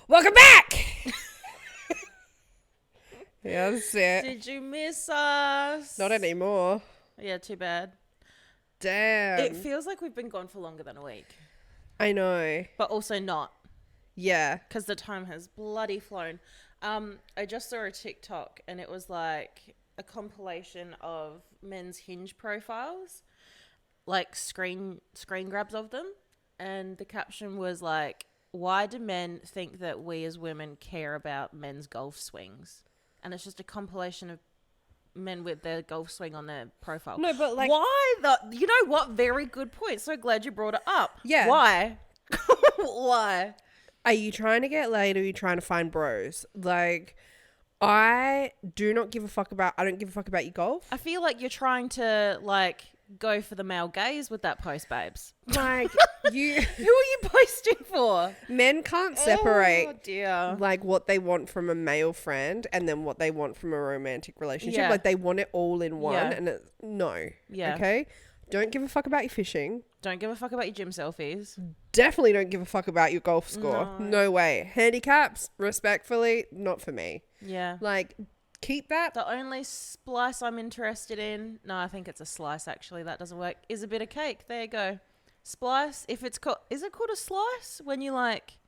Welcome back. Yeah, that's it. Did you miss us? Not anymore. Yeah, too bad. Damn. It feels like we've been gone for longer than a week. I know. But also not. Yeah. Because the time has bloody flown. I just saw a TikTok and it was like a compilation of men's Hinge profiles, like screen grabs of them. And the caption was like, why do men think that we as women care about men's golf swings? And it's just a compilation of men with their golf swing on their profile. No, but like... Why? You know what? Very good point. So glad you brought it up. Yeah. Why? Why? Are you trying to get laid or are you trying to find bros? Like, I don't give a fuck about your golf. I feel like you're trying to, like, go for the male gaze with that post, babes. Like, you... Who are you posting for? Men can't separate, Oh, dear. like, what they want from a male friend and then what they want from a romantic relationship. Yeah. Like, they want it all in one. Yeah. And it's... No. Yeah. Okay? Don't give a fuck about your fishing. Don't give a fuck about your gym selfies. Definitely don't give a fuck about your golf score. No. No way. Handicaps, respectfully, not for me. Yeah. Like, keep that. The only splice I'm interested in, no, I think it's a slice actually, that doesn't work, is a bit of cake. There you go. Splice, if it's called, is it called a slice when you like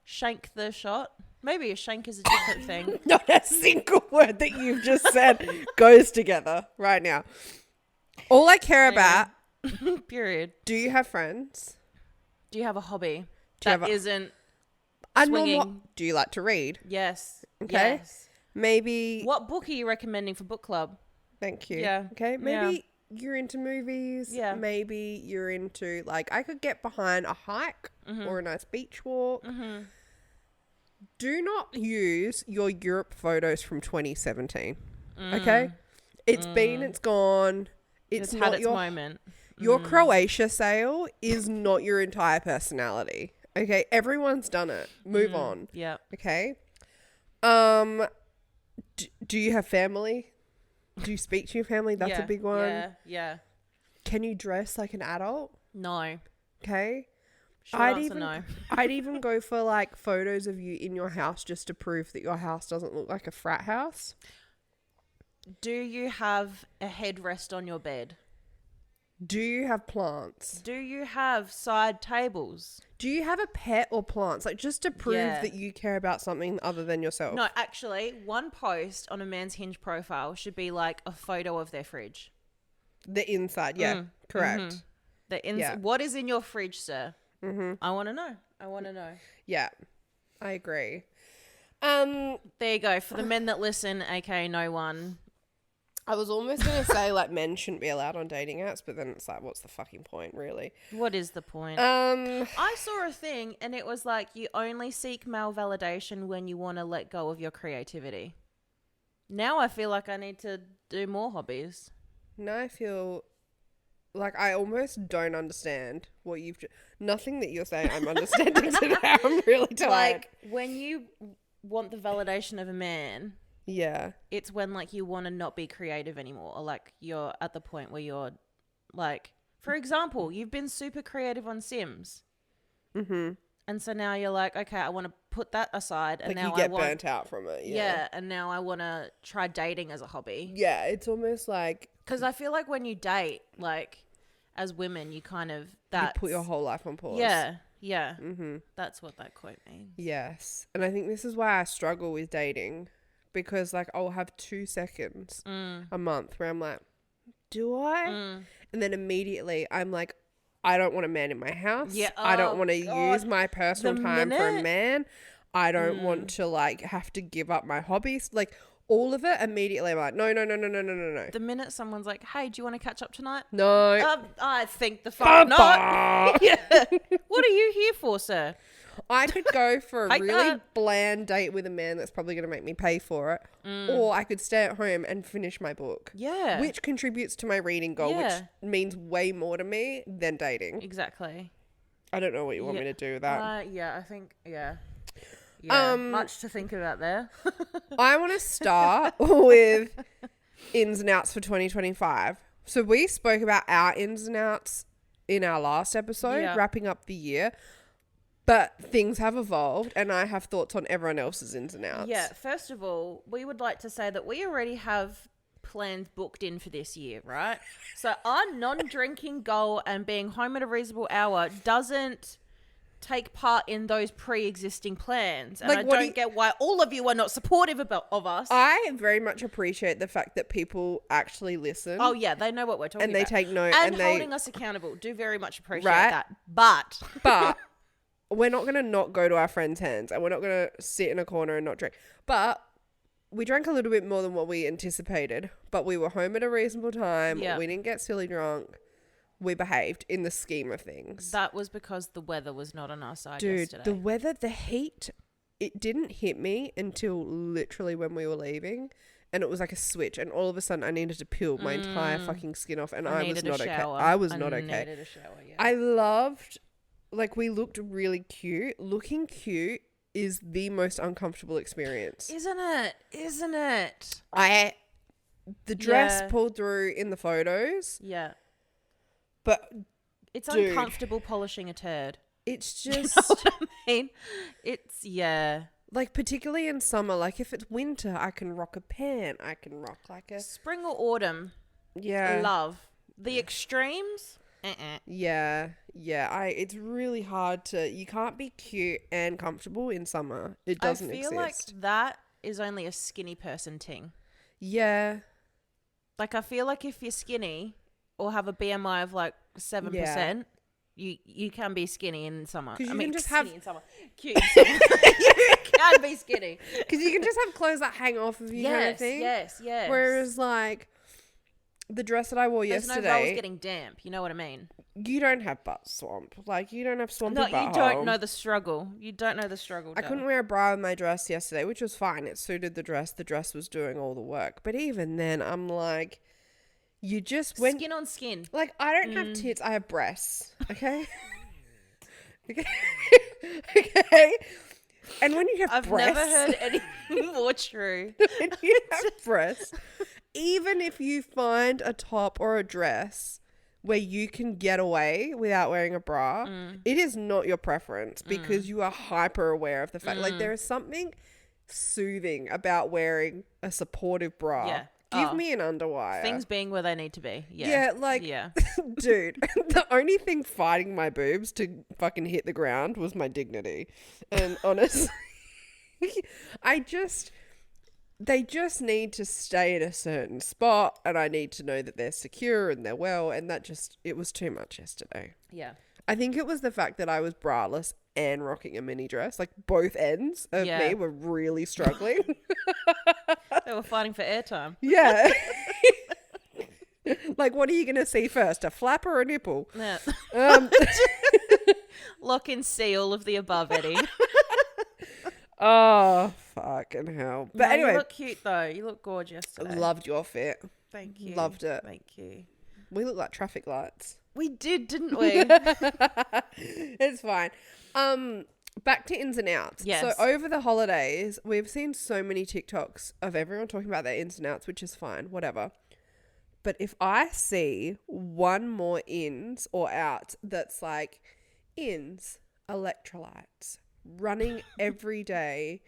shank the shot? Maybe a shank is a different thing. Not a single word that you've just said goes together right now. All I care about... Period. Do you have friends? Do you have a hobby Do you that have a- isn't A swinging? normal... Do you like to read? Yes. Okay. Yes. Maybe... What book are you recommending for book club? Thank you. Yeah. Okay. Maybe you're into movies. Yeah. Maybe you're into... Like, I could get behind a hike or a nice beach walk. Mm-hmm. Do not use your Europe photos from 2017. Okay? It's been, it's gone. It's not had its your moment. Your Croatia sale is not your entire personality. Okay? Everyone's done it. Move on. Yeah. Okay? Do you have family? Do you speak to your family? That's a big one. Yeah. Yeah. Can you dress like an adult? No. Okay? Short answer, no. I'd even go for like photos of you in your house just to prove that your house doesn't look like a frat house. Do you have a headrest on your bed? Do you have plants? Do you have side tables? Do you have a pet or plants? Like just to prove that you care about something other than yourself. No, actually, one post on a man's Hinge profile should be like a photo of their fridge. The inside, yeah. Correct. What is in your fridge, sir? I want to know. Yeah. I agree. There you go. For the men that listen, aka no one. I was almost going to say like men shouldn't be allowed on dating apps, but then it's like, what's the fucking point, really? What is the point? I saw a thing and it was like you only seek male validation when you want to let go of your creativity. Now I feel like I need to do more hobbies. Now I feel like I almost don't understand what you've... Nothing that you're saying I'm understanding today. I'm really tired. Like when you want the validation of a man... Yeah. It's when like you want to not be creative anymore, or like you're at the point where you're like, for example, you've been super creative on Sims. And so now you're like, okay, I want to put that aside. And like now you get burnt out from it. Yeah. And now I want to try dating as a hobby. Yeah. It's almost like... Because I feel like when you date, like as women, you kind of... You put your whole life on pause. Yeah. Yeah. That's what that quote means. Yes. And I think this is why I struggle with dating. Because, like, I'll have 2 seconds a month where I'm like, do I? And then immediately I'm like, I don't want a man in my house. Yeah. I don't want to use my personal time for a man. I don't want to, like, have to give up my hobbies. Like, all of it, immediately I'm like, no. The minute someone's like, hey, do you want to catch up tonight? No. I think the fuck not. Yeah. What are you here for, sir? I could go for a really that. bland date with a man that's probably going to make me pay for it. Or I could stay at home and finish my book. Yeah. Which contributes to my reading goal, which means way more to me than dating. Exactly. I don't know what you want me to do with that. Yeah, I think, Yeah, much to think about there. I want to start with ins and outs for 2025. So we spoke about our ins and outs in our last episode, Yeah. wrapping up the year. But things have evolved, and I have thoughts on everyone else's ins and outs. Yeah, first of all, we would like to say that we already have plans booked in for this year, right? So our non-drinking goal and being home at a reasonable hour doesn't take part in those pre-existing plans. And Like, I what do don't you- get why all of you are not supportive of us. I very much appreciate the fact that people actually listen. Oh, yeah, they know what we're talking and they about. take note. And And holding they, us accountable. Do very much appreciate Right. that. But but we're not going to not go to our friends' hands, and we're not going to sit in a corner and not drink. But we drank a little bit more than what we anticipated, but we were home at a reasonable time. Yeah. We didn't get silly drunk. We behaved in the scheme of things. that was because the weather was not on our side Dude, yesterday. the weather, the heat, it didn't hit me until literally when we were leaving. And it was like a switch. And all of a sudden I needed to peel my entire fucking skin off. And I was needed not a okay. shower. I was not okay. needed a shower, yeah. I loved, like, we looked really cute. Looking cute is the most uncomfortable experience. Isn't it? Isn't it? The dress Yeah. pulled through in the photos, Yeah. but It's Dude. uncomfortable polishing a turd. it's You know just what I mean? It's, yeah. like, particularly in summer, like if it's winter, I can rock a pant. I can rock like a, Spring or autumn, yeah. love. The extremes, Yeah. It's really hard you can't be cute and comfortable in summer. It doesn't I feel exist. like that is only a skinny person thing. Yeah. Like, I feel like if you're skinny or have a BMI of like 7%, you can be skinny in summer. 'Cause you I mean, can just skinny have- in summer. Cute in summer. You can be skinny. Because you can just have clothes that hang off of you kind of Yes, thing. yes. Whereas, like, the dress that I wore There's no rolls yesterday, getting damp. You know what I mean? you don't have butt swamp. Like, you don't have swampy No, you butthole. don't know the struggle. You don't know the struggle. I couldn't wear a bra with my dress yesterday, which was fine. It suited the dress. The dress was doing all the work. But even then, I'm like, you just went... Skin on skin. Like, I don't have tits. I have breasts. Okay? Okay? Okay? And when you have I've breasts... never heard anything more true. when you have breasts, even if you find a top or a dress where you can get away without wearing a bra, it is not your preference because you are hyper aware of the fact. Like, there is something soothing about wearing a supportive bra. Yeah. Give Oh. me an underwire. Things being where they need to be. Yeah. Yeah, like, Yeah. dude, the only thing fighting my boobs to fucking hit the ground was my dignity. And honestly, they just need to stay in a certain spot, and I need to know that they're secure and they're well, and it was too much yesterday. Yeah. I think it was the fact that I was braless and rocking a mini dress. Like, both ends of Yeah. me were really struggling. They were fighting for airtime. Yeah. Like, what are you going to see first, a flap or a nipple? Yeah. Um, Lock and see all of the above, Eddie. oh, fucking hell. But No, anyway, you look cute though. You look gorgeous today. loved your fit. Thank you. Loved it. Thank you. We look like traffic lights. We did, didn't we? It's fine. Back to ins and outs. Yes. So over the holidays, we've seen so many TikToks of everyone talking about their ins and outs, which is fine, whatever. But if I see one more ins or outs that's like ins, electrolytes, running every day,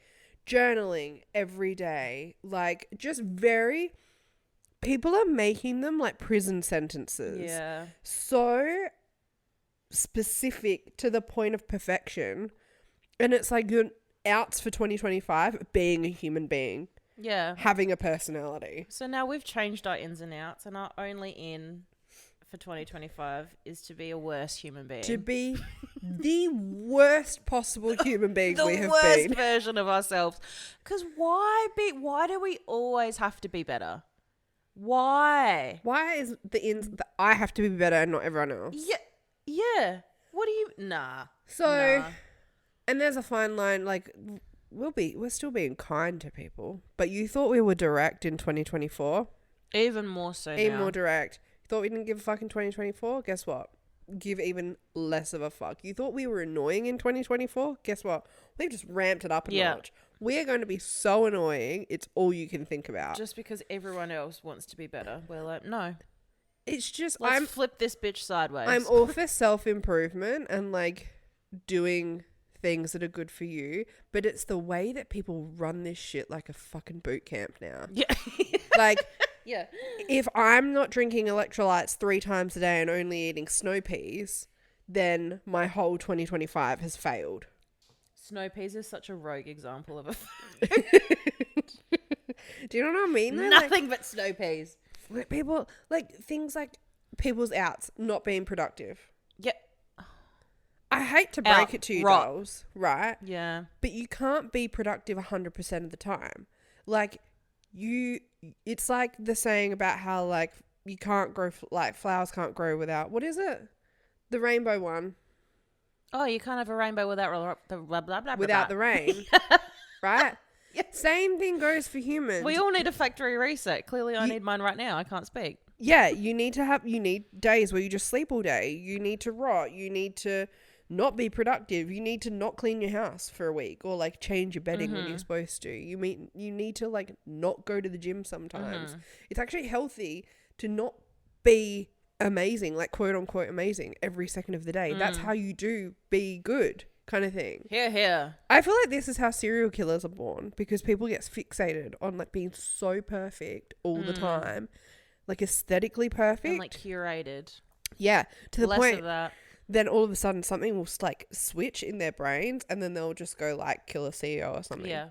journaling every day, like just very... People are making them like prison sentences. Yeah. So specific to the point of perfection. And it's like your outs for 2025, being a human being, Yeah. having a personality. So now we've changed our ins and outs, and our only in for 2025 is to be a worse human being. To be the worst possible human being the we have worst been. version of ourselves. Because why do we always have to be better? Why? Why is the ins that I have to be better and not everyone else? Yeah. What do you... Nah. So, Nah. and there's a fine line, like, we're still being kind to people, but you thought we were direct in 2024. Even more so Even now. more direct. You thought we didn't give a fuck in 2024? Guess what? Give even less of a fuck. You thought we were annoying in 2024? Guess what? We've just ramped it up a notch. We are going to be so annoying, it's all you can think about. Just because everyone else wants to be better. We're like, no. it's just Let's flip this bitch sideways. I'm all for self-improvement and like doing things that are good for you, but it's the way that people run this shit like a fucking boot camp now. Yeah. Like, yeah. if I'm not drinking electrolytes 3 times a day and only eating snow peas, then my whole 2025 has failed. Snow peas is such a rogue example of a Do you know what I mean? Though? Nothing but snow peas. Like people, like things like people's outs not being productive. Yep. I hate to break it to you, rot. dolls, right? Yeah. But you can't be productive 100% of the time. Like, it's like the saying about how, like, you can't grow, like, flowers can't grow without, what is it? The rainbow one. Oh, you can't have a rainbow without the blah, blah, blah, Without blah. the rain. Right? Yeah. Same thing goes for humans. We all need a factory reset. Clearly, I need mine right now. I can't speak. Yeah, you need days where you just sleep all day. You need to rot. You need to not be productive. You need to not clean your house for a week or like change your bedding when you're supposed to. You need to like not go to the gym sometimes. It's actually healthy to not be amazing, like quote unquote amazing every second of the day. That's how you do be good kind of thing. Here. I feel like this is how serial killers are born, because people get fixated on like being so perfect all the time, like aesthetically perfect And like curated. Yeah, to the Less point of that. then all of a sudden something will like switch in their brains and then they'll just go like kill a CEO or something. Yeah.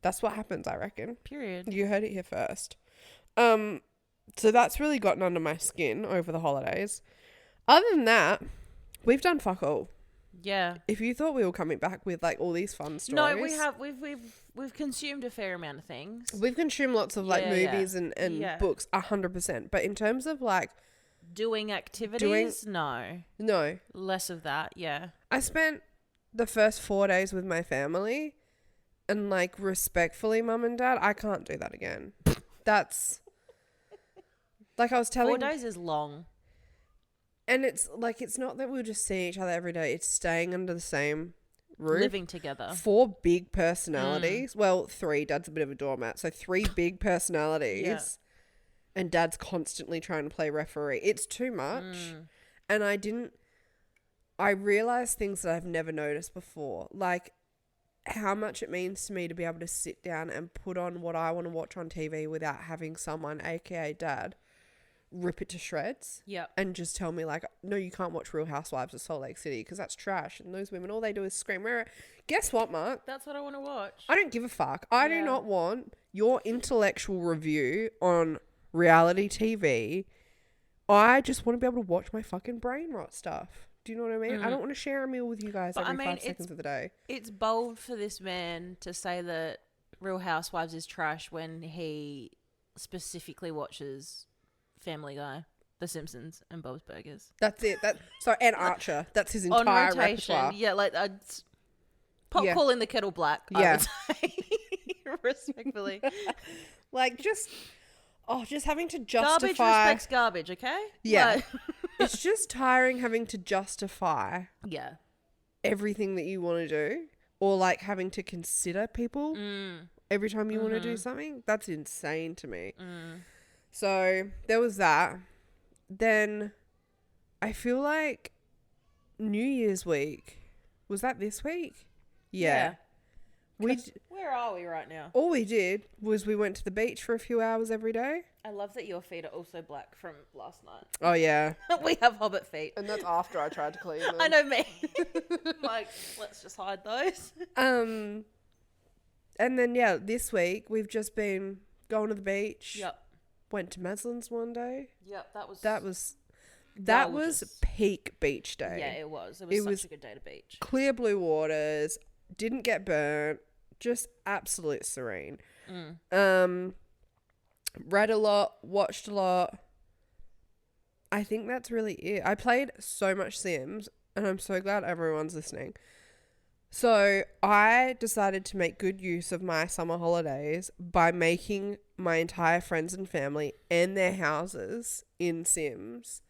That's what happens, I reckon. Period. You heard it here first. So that's really gotten under my skin over the holidays. Other than that, we've done fuck all. Yeah. If you thought we were coming back with like all these fun stories. No, we have. We've consumed a fair amount of things. We've consumed lots of like movies and Yeah. books, 100%. But in terms of like Doing activities? No. Less of that, yeah. I spent the first 4 days with my family and like respectfully, mum and dad, I can't do that again. That's like I was telling 4 days is long. And it's like, it's not that we'll just see each other every day. It's staying under the same roof. Living together. 4 big personalities. Well, 3. Dad's a bit of a doormat. So 3 big personalities. Yeah. And dad's constantly trying to play referee. It's too much. And I realized things that I've never noticed before. Like how much it means to me to be able to sit down and put on what I want to watch on TV without having someone, aka dad, rip it to shreds. Yep. And just tell me like, no, you can't watch Real Housewives of Salt Lake City because that's trash. And those women, all they do is scream. Guess what, Mark? That's what I want to watch. I don't give a fuck. I do not want your intellectual review on reality TV. I just want to be able to watch my fucking brain rot stuff. Do you know what I mean? I don't want to share a meal with you guys every 5 seconds of the day. It's bold for this man to say that Real Housewives is trash when he specifically watches Family Guy, The Simpsons, and Bob's Burgers. That's it. And Archer. That's his entire on rotation. repertoire. Yeah, like pot calling the kettle black. Yeah. I would say respectfully. Like just having to justify. Garbage respects garbage. Okay. Yeah. Like, it's just tiring having to justify. Yeah. Everything that you want to do, or like having to consider people every time you want to do something. That's insane to me. So there was that. Then I feel like New Year's week, was that this week? Yeah. Where are we right now? All we did was we went to the beach for a few hours every day. I love that your feet are also black from last night. Oh yeah. We have hobbit feet. And that's after I tried to clean them. I know me. Like, let's just hide those. And then this week we've just been going to the beach. Yep. Went to Maslin's one day. Yep, that was peak beach day. Yeah, it was. It was such a good day to beach. Clear blue waters, didn't get burnt, just absolute serene. Read a lot, watched a lot. I think that's really it. I played so much Sims, and I'm so glad everyone's listening. So I decided to make good use of my summer holidays by making my entire friends and family and their houses in Sims.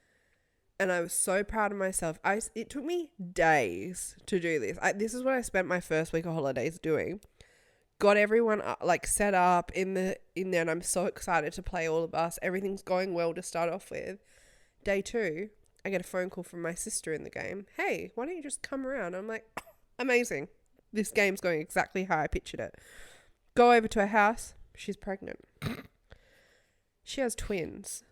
And I was so proud of myself. It took me days to do this. This is what I spent my first week of holidays doing. Got everyone like set up in there, and I'm so excited to play all of us. Everything's going well to start off with. Day 2, I get a phone call from my sister in the game. Hey, why don't you just come around? I'm like, oh, amazing. This game's going exactly how I pictured it. Go over to her house. She's pregnant. She has twins.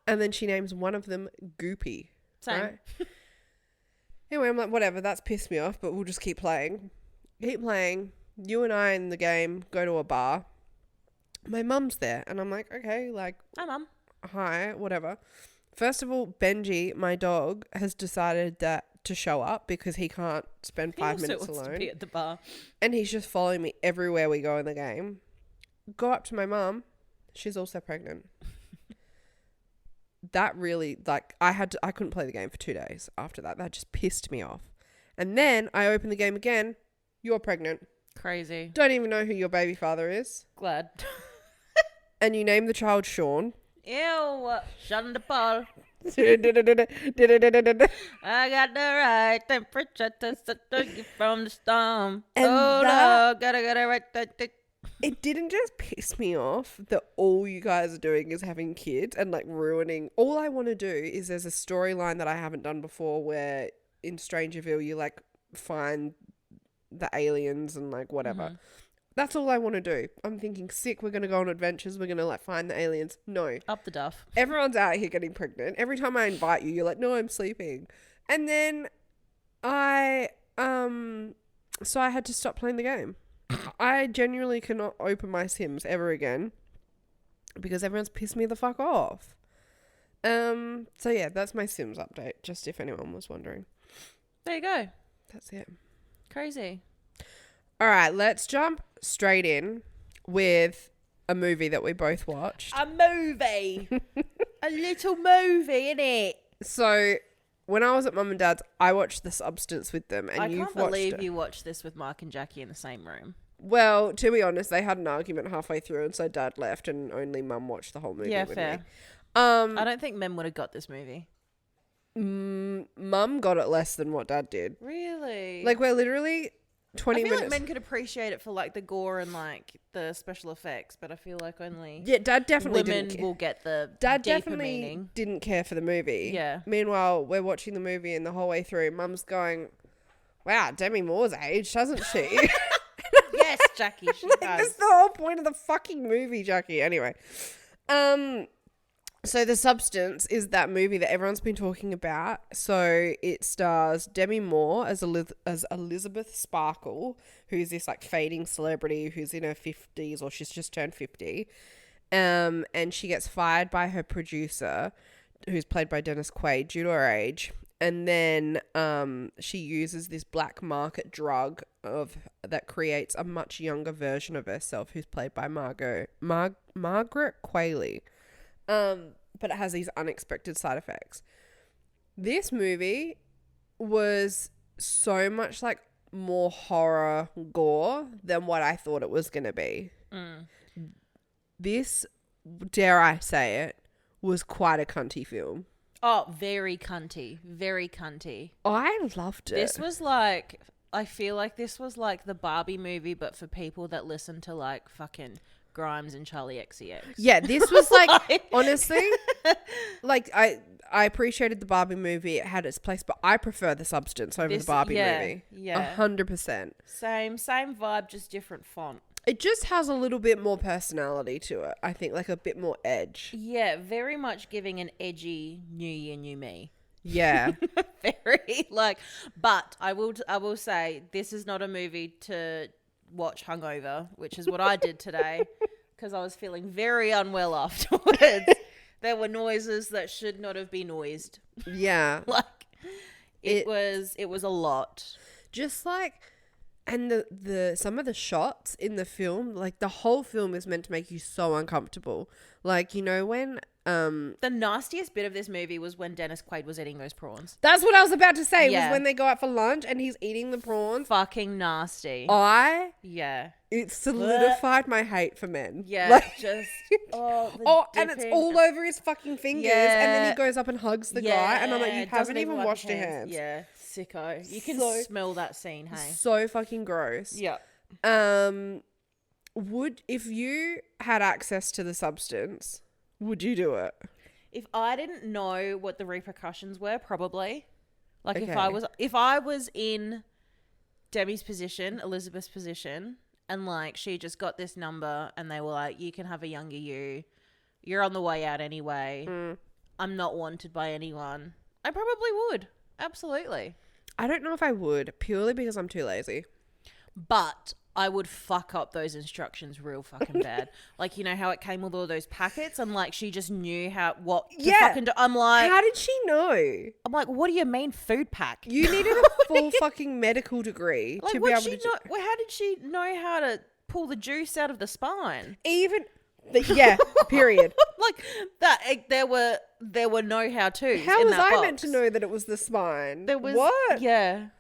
And then she names one of them Goopy. Same. Right? Anyway, I'm like, whatever, that's pissed me off, but we'll just keep playing. Keep playing. You and I in the game go to a bar. My mum's there. And I'm like, okay, like... Hi, Mum. Hi, whatever. First of all, Benji, my dog, has decided that to show up because he can't spend 5 minutes wants alone. To be at the bar. And he's just following me everywhere we go in the game. Go up to my mum. She's also pregnant. That really, like, I couldn't play the game for 2 days after that. That just pissed me off. And then I open the game again. You're pregnant. Crazy. Don't even know who your baby father is. Glad. And you name the child Sean. Ew. Sean the Paul. I got the right temperature to settle you from the storm. And oh, that- no. Gotta get it right. It didn't just piss me off that all you guys are doing is having kids and like ruining. All I want to do is there's a storyline that I haven't done before where in Strangerville you like find the aliens and like whatever. Mm-hmm. That's all I want to do. I'm thinking sick. We're going to go on adventures. We're going to like find the aliens. No. Up the duff. Everyone's out here getting pregnant. Every time I invite you, you're like, no, I'm sleeping. And then so I had to stop playing the game. I genuinely cannot open my Sims ever again because everyone's pissed me the fuck off. So yeah, that's my Sims update, just if anyone was wondering. There you go. That's it. Crazy. All right, let's jump straight in with a movie that we both watched. A movie. A little movie, innit? So when I was at Mum and Dad's, I watched The Substance with them, and I you've can't watched believe it. you watched this with Mark and Jackie in the same room. Well, to be honest, they had an argument halfway through, and so Dad left, and only Mum watched the whole movie with fair. me. I don't think Mem would have got this movie. Mum got it less than what Dad did. Really? Like, we're literally 20 I feel minutes. like men could appreciate it for like the gore and like the special effects, but I feel like only Yeah, Dad definitely women didn't will get the Dad deeper definitely meaning. didn't care for the movie. Yeah. Meanwhile, we're watching the movie, and the whole way through, Mum's going, wow, Demi Moore's aged, hasn't she? Yes, Jackie, she Like, has. that's the whole point of the fucking movie, Jackie. Anyway. So The Substance is that movie that everyone's been talking about. So it stars Demi Moore as Elizabeth Sparkle, who's this like fading celebrity who's in her 50s, or she's just turned 50. And she gets fired by her producer, who's played by Dennis Quaid, due to her age. And then she uses this black market drug that creates a much younger version of herself, who's played by Margaret Qualley. But it has these unexpected side effects. This movie was so much like more horror gore than what I thought it was going to be. This, dare I say it, was quite a cunty film. Oh, very cunty. Very cunty. I loved it. This was like, I feel like this was like the Barbie movie, but for people that listen to like fucking Grimes and Charlie XCX. Yeah, this was like, honestly, like I appreciated the Barbie movie. It had its place, but I prefer The Substance over the Barbie movie. Yeah. 100%. Same vibe, just different font. It just has a little bit more personality to it. I think like a bit more edge. Yeah, very much giving an edgy New Year, New Me. Yeah. Very like, but I will say this is not a movie to watch hungover, which is what I did today because I was feeling very unwell afterwards. There were noises that should not have been noised. Yeah. Like it was a lot. Just like, and the some of the shots in the film, like the whole film is meant to make you so uncomfortable. Like, you know, when the nastiest bit of this movie was when Dennis Quaid was eating those prawns. That's what I was about to say. Yeah. Was when they go out for lunch and he's eating the prawns. Fucking nasty. Yeah. It solidified my hate for men. Yeah. Like, just and it's all over his fucking fingers. And then he goes up and hugs the guy. And I'm like, you haven't even washed your hands. Yeah. Sicko. You can smell that scene, hey? So fucking gross. Yeah. If you had access to The Substance, would you do it? If I didn't know what the repercussions were, probably. Like, Okay. if I was in Demi's position, Elizabeth's position, and, like, she just got this number and they were like, you can have a younger you. You're on the way out anyway. I'm not wanted by anyone. I probably would. Absolutely. I don't know if I would, purely because I'm too lazy. But I would fuck up those instructions real fucking bad. Like, you know how it came with all those packets and, like, she just knew what to fucking do. I'm like... How did she know? I'm like, what do you mean food pack? You needed a full fucking medical degree like, to be able to... How did she know how to pull the juice out of the spine? Even... yeah, period. Like, that, there were no how-tos. How in was that I box. meant to know that it was the spine? There was... What? Yeah.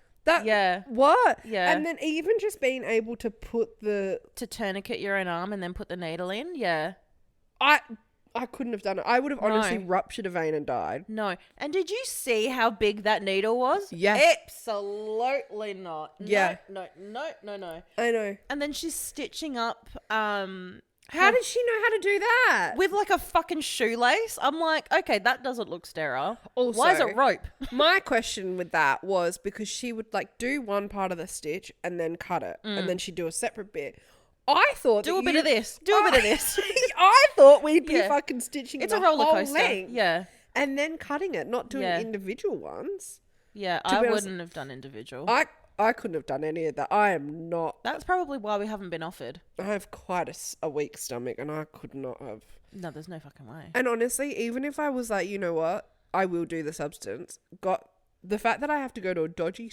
Yeah. What? Yeah. And then even just being able to put the... To tourniquet your own arm and then put the needle in? Yeah. I couldn't have done it. I would have honestly ruptured a vein and died. No. And did you see how big that needle was? Yeah. Absolutely not. Yeah. No. I know. And then she's stitching up... How did she know how to do that? with like a fucking shoelace. I'm like, okay, that doesn't look sterile. Also, why is it rope? My question with that was because she would like do one part of the stitch and then cut it, and then she'd do a separate bit. I thought Do a bit of this. Do a bit of this. I thought we'd be Yeah. fucking stitching It's the a roller whole coaster. length Yeah. and then cutting it, not doing Yeah. individual ones. Yeah, To I be honest, wouldn't have done individual. I couldn't have done any of that. I am not. That's probably why we haven't been offered. I have quite a weak stomach, and I could not have. No, there's no fucking way. And honestly, even if I was like, you know what, I will do the substance. Got the fact that I have to go to a dodgy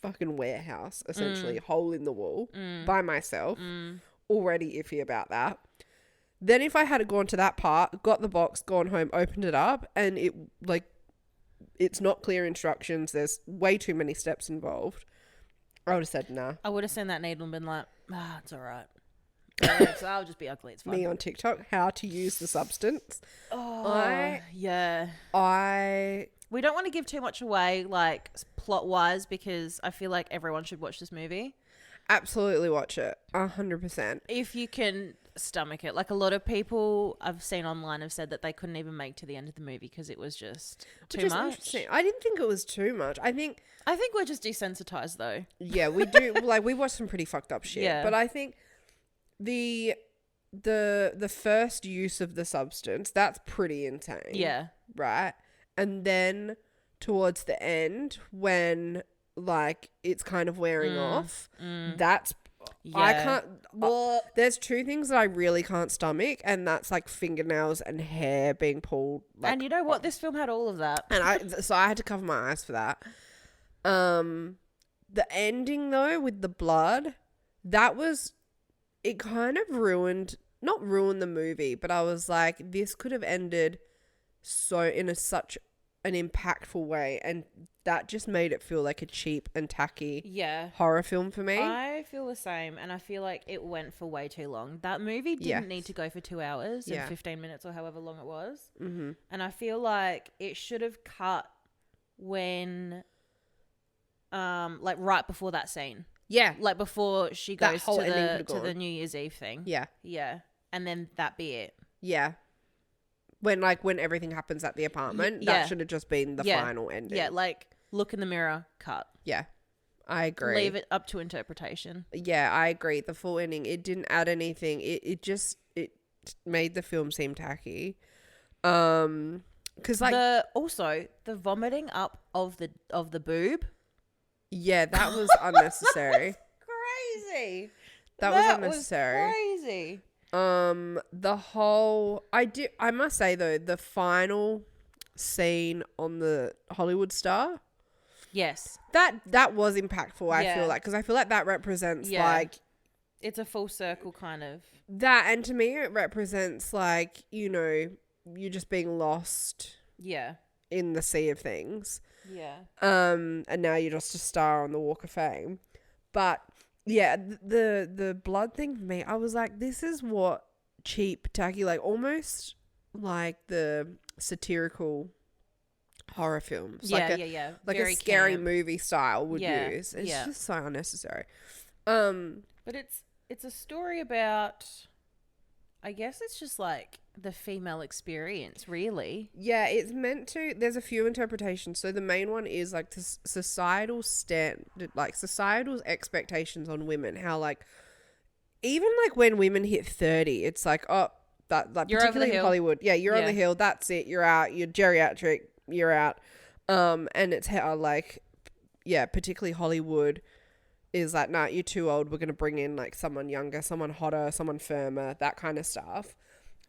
fucking warehouse, essentially, hole in the wall by myself. Already iffy about that. Then if I had gone to that part, got the box, gone home, opened it up, and it's not clear instructions. There's way too many steps involved. I would have said nah. I would have seen that needle and been like, it's all right. So I'll just be ugly. It's fine. Me on TikTok, how to use the substance. Oh, yeah. I We don't want to give too much away, like, plot-wise, because I feel like everyone should watch this movie. absolutely watch it. 100%. If you can stomach it. Like, a lot of people I've seen online have said that they couldn't even make to the end of the movie because it was just too much. Interesting. I didn't think it was too much. I think we're just desensitized, though. yeah, we do. Like, we watch some pretty fucked up shit. Yeah. But I think the first use of the substance, that's pretty insane. Yeah. Right? And then towards the end, when like it's kind of wearing off, that's I Yeah. can't. There's two things that I really can't stomach, and that's like fingernails and hair being pulled. Like, And you know what? This film had all of that. and so I had to cover my eyes for that. The ending though with the blood, it kind of not ruined the movie, but I was like, this could have ended such an impactful way, and that just made it feel like a cheap and tacky horror film for me. I feel the same, and I feel like it went for way too long. That movie didn't need to go for 2 hours and 15 minutes or however long it was. Mm-hmm. And I feel like it should have cut when, like right before that scene. Yeah. Like before she goes whole ending to could've gone. the New Year's Eve thing. Yeah. Yeah. And then that be it. Yeah. When everything happens at the apartment, that should have just been the final ending. Yeah, like look in the mirror, cut. Yeah. I agree. Leave it up to interpretation. Yeah, I agree. The full ending, it didn't add anything. It made the film seem tacky. Cuz like the vomiting up of the boob. Yeah, that was unnecessary. Crazy. That was unnecessary. Was crazy. The whole I must say though, the final scene on the Hollywood Star, yes, that was impactful. I feel like, because I feel like that represents like it's a full circle kind of that, and to me it represents like, you know, you just being lost in the sea of things, and now you're just a star on the Walk of Fame. But yeah, the blood thing for me, I was like, this is what cheap, tacky, like almost like the satirical horror films. Like a scary movie style would use. It's just so unnecessary. But it's a story about I guess it's just like the female experience, really. Yeah, it's meant to. There's a few interpretations. So the main one is like societal societal expectations on women. How like even like when women hit 30, it's like, oh, that like You're over the particularly in hill. Hollywood. Yeah, you're on the hill. That's it. You're out. You're geriatric. You're out. And it's how like, yeah, particularly Hollywood is like, nah, you're too old. We're going to bring in like someone younger, someone hotter, someone firmer, that kind of stuff.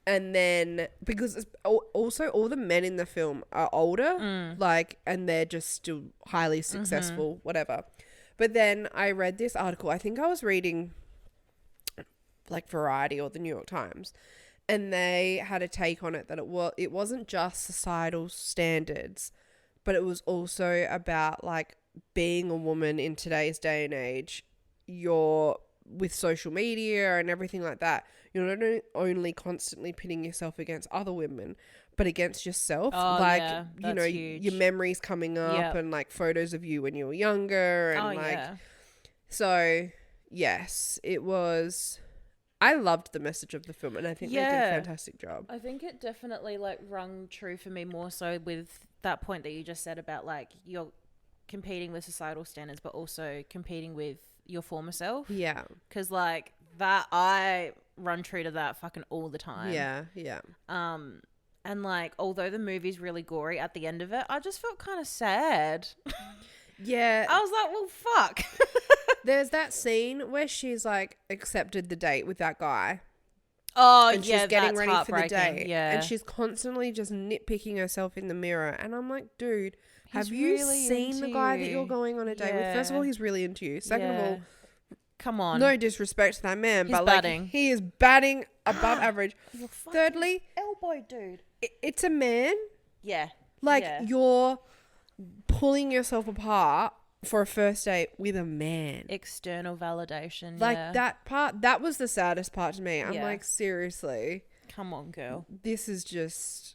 And then because it's also all the men in the film are older, like, and they're just still highly successful, whatever. But then I read this article. I think I was reading like Variety or the New York Times, and they had a take on it that it wasn't just societal standards, but it was also about like being a woman in today's day and age. You're with social media and everything like that. You're not only constantly pitting yourself against other women, but against yourself. Oh, like, yeah, you know, huge. your memories coming up and like photos of you when you were younger. And so yes, it was, I loved the message of the film, and I think they did a fantastic job. I think it definitely like rung true for me more so with that point that you just said about like you're competing with societal standards, but also competing with your former self. Yeah. Because like that, I run true to that fucking all the time. Yeah, yeah. And like, although the movie's really gory at the end of it, I just felt kind of sad. Yeah. I was like, well, fuck. There's that scene where she's like accepted the date with that guy. Oh, and she's getting ready for the date. Yeah. And she's constantly just nitpicking herself in the mirror. And I'm like, dude, have He's you really seen the guy that into you're you. going on a date with? First of all, he's really into you. Second of all, come on. no disrespect to that man, He's but batting. like he is batting above average. Thirdly, elbow, dude. It's a man. Yeah. Like Yeah. you're pulling yourself apart for a first date with a man. External validation. Like that part, that was the saddest part to me. I'm Yeah. like, seriously, Come on, girl. this is just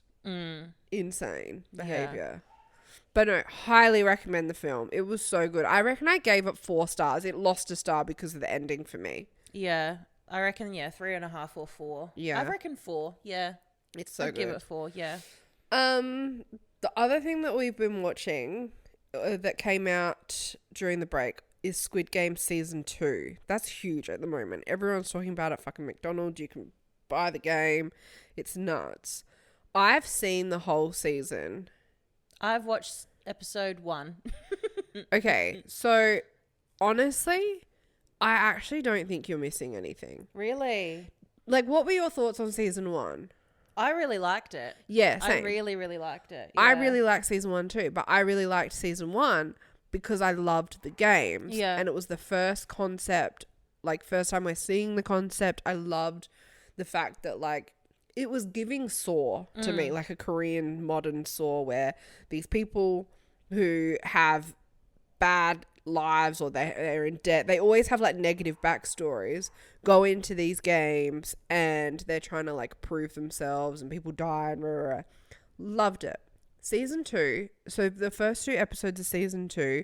insane behavior. But no, highly recommend the film. It was so good. I reckon I gave it 4 stars. It lost a star because of the ending for me. Yeah. I reckon, 3.5 or 4. Yeah. I reckon 4. Yeah. It's so I'd good. give it 4. Yeah. The other thing that we've been watching that came out during the break is Squid Game Season 2. That's huge at the moment. Everyone's talking about it. Fucking McDonald's. You can buy the game. It's nuts. I've seen the whole season. I've watched episode 1. Okay, so honestly, I actually don't think you're missing anything. Really? Like, what were your thoughts on season 1? I really liked it. Yeah, same. I really, really liked it. I Yeah. really liked season 1 too, but I really liked season 1 because I loved the games. Yeah. And it was the first concept, like first time we're seeing the concept. I loved the fact that like it was giving Saw to me, like a Korean modern Saw, where these people who have bad lives or they're in debt, they always have like negative backstories, go into these games and they're trying to like prove themselves and people die and rah, rah, rah. Loved it. Season 2, so the first 2 episodes of season 2,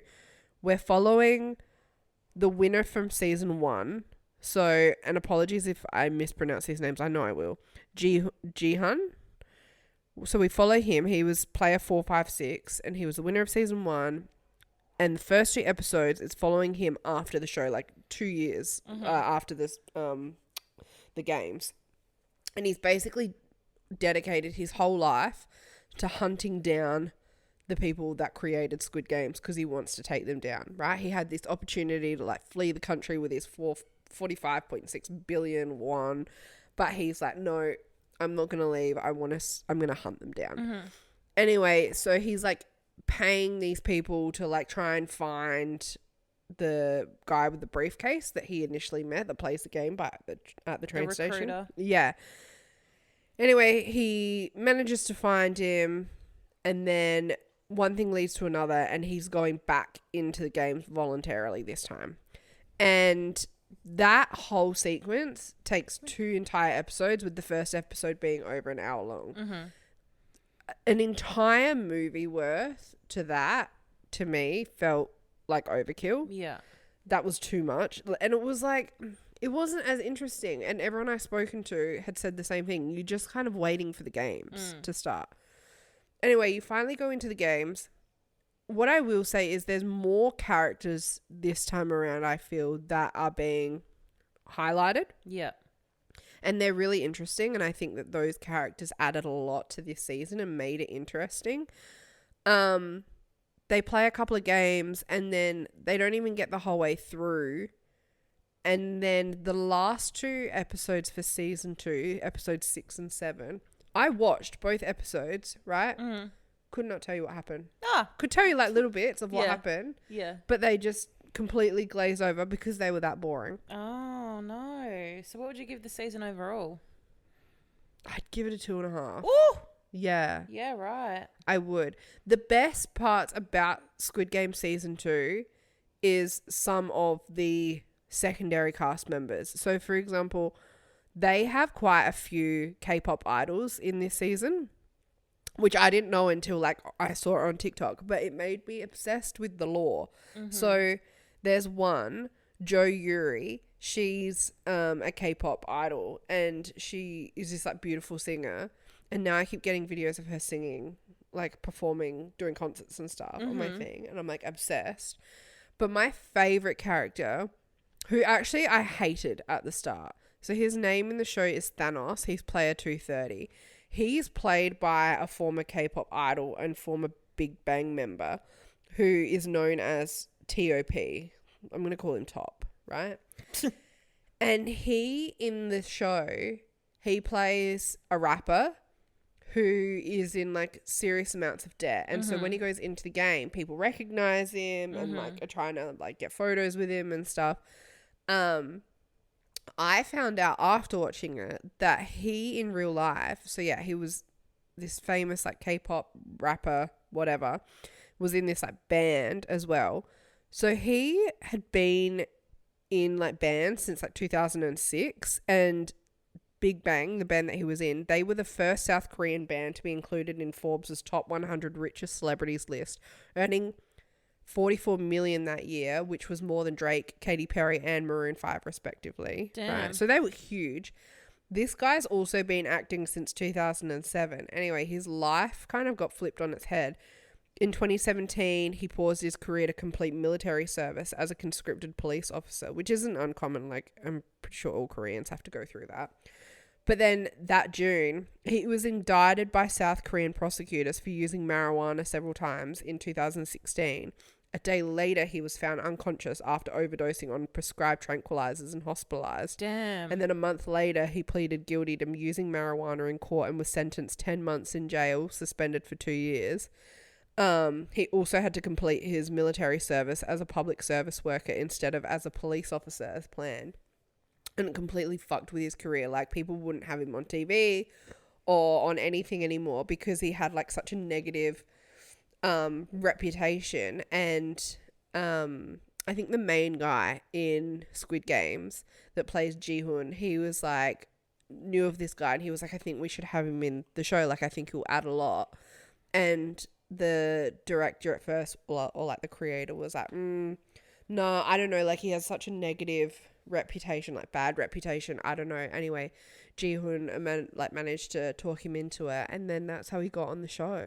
we're following the winner from season 1. So, and apologies if I mispronounce his names, I know I will. gi-hun. So we follow him. He was player 456 and he was the winner of season 1. And the first 2 episodes is following him after the show, like 2 years after this, the games. And he's basically dedicated his whole life to hunting down the people that created Squid Games because he wants to take them down, right? He had this opportunity to like flee the country with his 45.6 billion won, but he's like, no, I'm not going to leave. I'm going to hunt them down. Anyway, so he's like paying these people to like try and find the guy with the briefcase that he initially met that plays the game at the train station. Recruiter. Yeah. Anyway, he manages to find him, and then one thing leads to another, and he's going back into the games voluntarily this time. And that whole sequence takes 2 entire episodes, with the first episode being over an hour long. An entire movie worth to that, to me, felt like overkill. Yeah. That was too much. And it was like, it wasn't as interesting. And everyone I've spoken to had said the same thing. You're just kind of waiting for the games to start. Anyway, you finally go into the games. What I will say is there's more characters this time around, I feel, that are being highlighted. Yeah. And they're really interesting. And I think that those characters added a lot to this season and made it interesting. They play a couple of games and then they don't even get the whole way through. And then the last 2 episodes for season 2, episodes 6 and 7, I watched both episodes, right? Could not tell you what happened. Could tell you like little bits of what happened. Yeah. But they just completely glaze over because they were that boring. Oh, no. So what would you give the season overall? I'd give it a 2.5. Ooh! Yeah. Yeah, right. I would. The best parts about Squid Game season 2 is some of the secondary cast members. So, for example, they have quite a few K-pop idols in this season, which I didn't know until like I saw it on TikTok, but it made me obsessed with the lore. So there's one, Jo Yuri. She's a K-pop idol and she is this like beautiful singer. And now I keep getting videos of her singing, like performing, doing concerts and stuff on my thing. And I'm like obsessed. But my favorite character, who actually I hated at the start. So his name in the show is Thanos. He's player 230. He's played by a former K-pop idol and former Big Bang member who is known as T.o.p. I'm going to call him Top, right? And he, in the show, he plays a rapper who is in like serious amounts of debt. And so when he goes into the game, people recognize him and like are trying to like get photos with him and stuff. I found out after watching it that he in real life, so yeah, he was this famous like K-pop rapper, whatever, was in this like band as well. So he had been in like bands since like 2006, and Big Bang, the band that he was in, they were the first South Korean band to be included in Forbes' top 100 richest celebrities list, earning 44 million that year, which was more than Drake, Katy Perry and Maroon 5 respectively. Damn. Right? So they were huge. This guy's also been acting since 2007. Anyway, his life kind of got flipped on its head. In 2017, he paused his career to complete military service as a conscripted police officer, which isn't uncommon. Like, I'm pretty sure all Koreans have to go through that. But then that June, he was indicted by South Korean prosecutors for using marijuana several times in 2016. A day later, he was found unconscious after overdosing on prescribed tranquilizers and hospitalized. Damn. And then a month later, he pleaded guilty to using marijuana in court and was sentenced 10 months in jail, suspended for 2 years. He also had to complete his military service as a public service worker instead of as a police officer as planned. And it completely fucked with his career. Like, people wouldn't have him on TV or on anything anymore because he had like such a negative reputation. And I think the main guy in Squid Games that plays gi-hun, he was like, knew of this guy and he was like, I think we should have him in the show. Like, I think he'll add a lot. And the director at first, or like the creator, was like, no, I don't know. Like, he has such a negative reputation, like bad reputation. I don't know. Anyway, gi-hun managed to talk him into it, and then that's how he got on the show.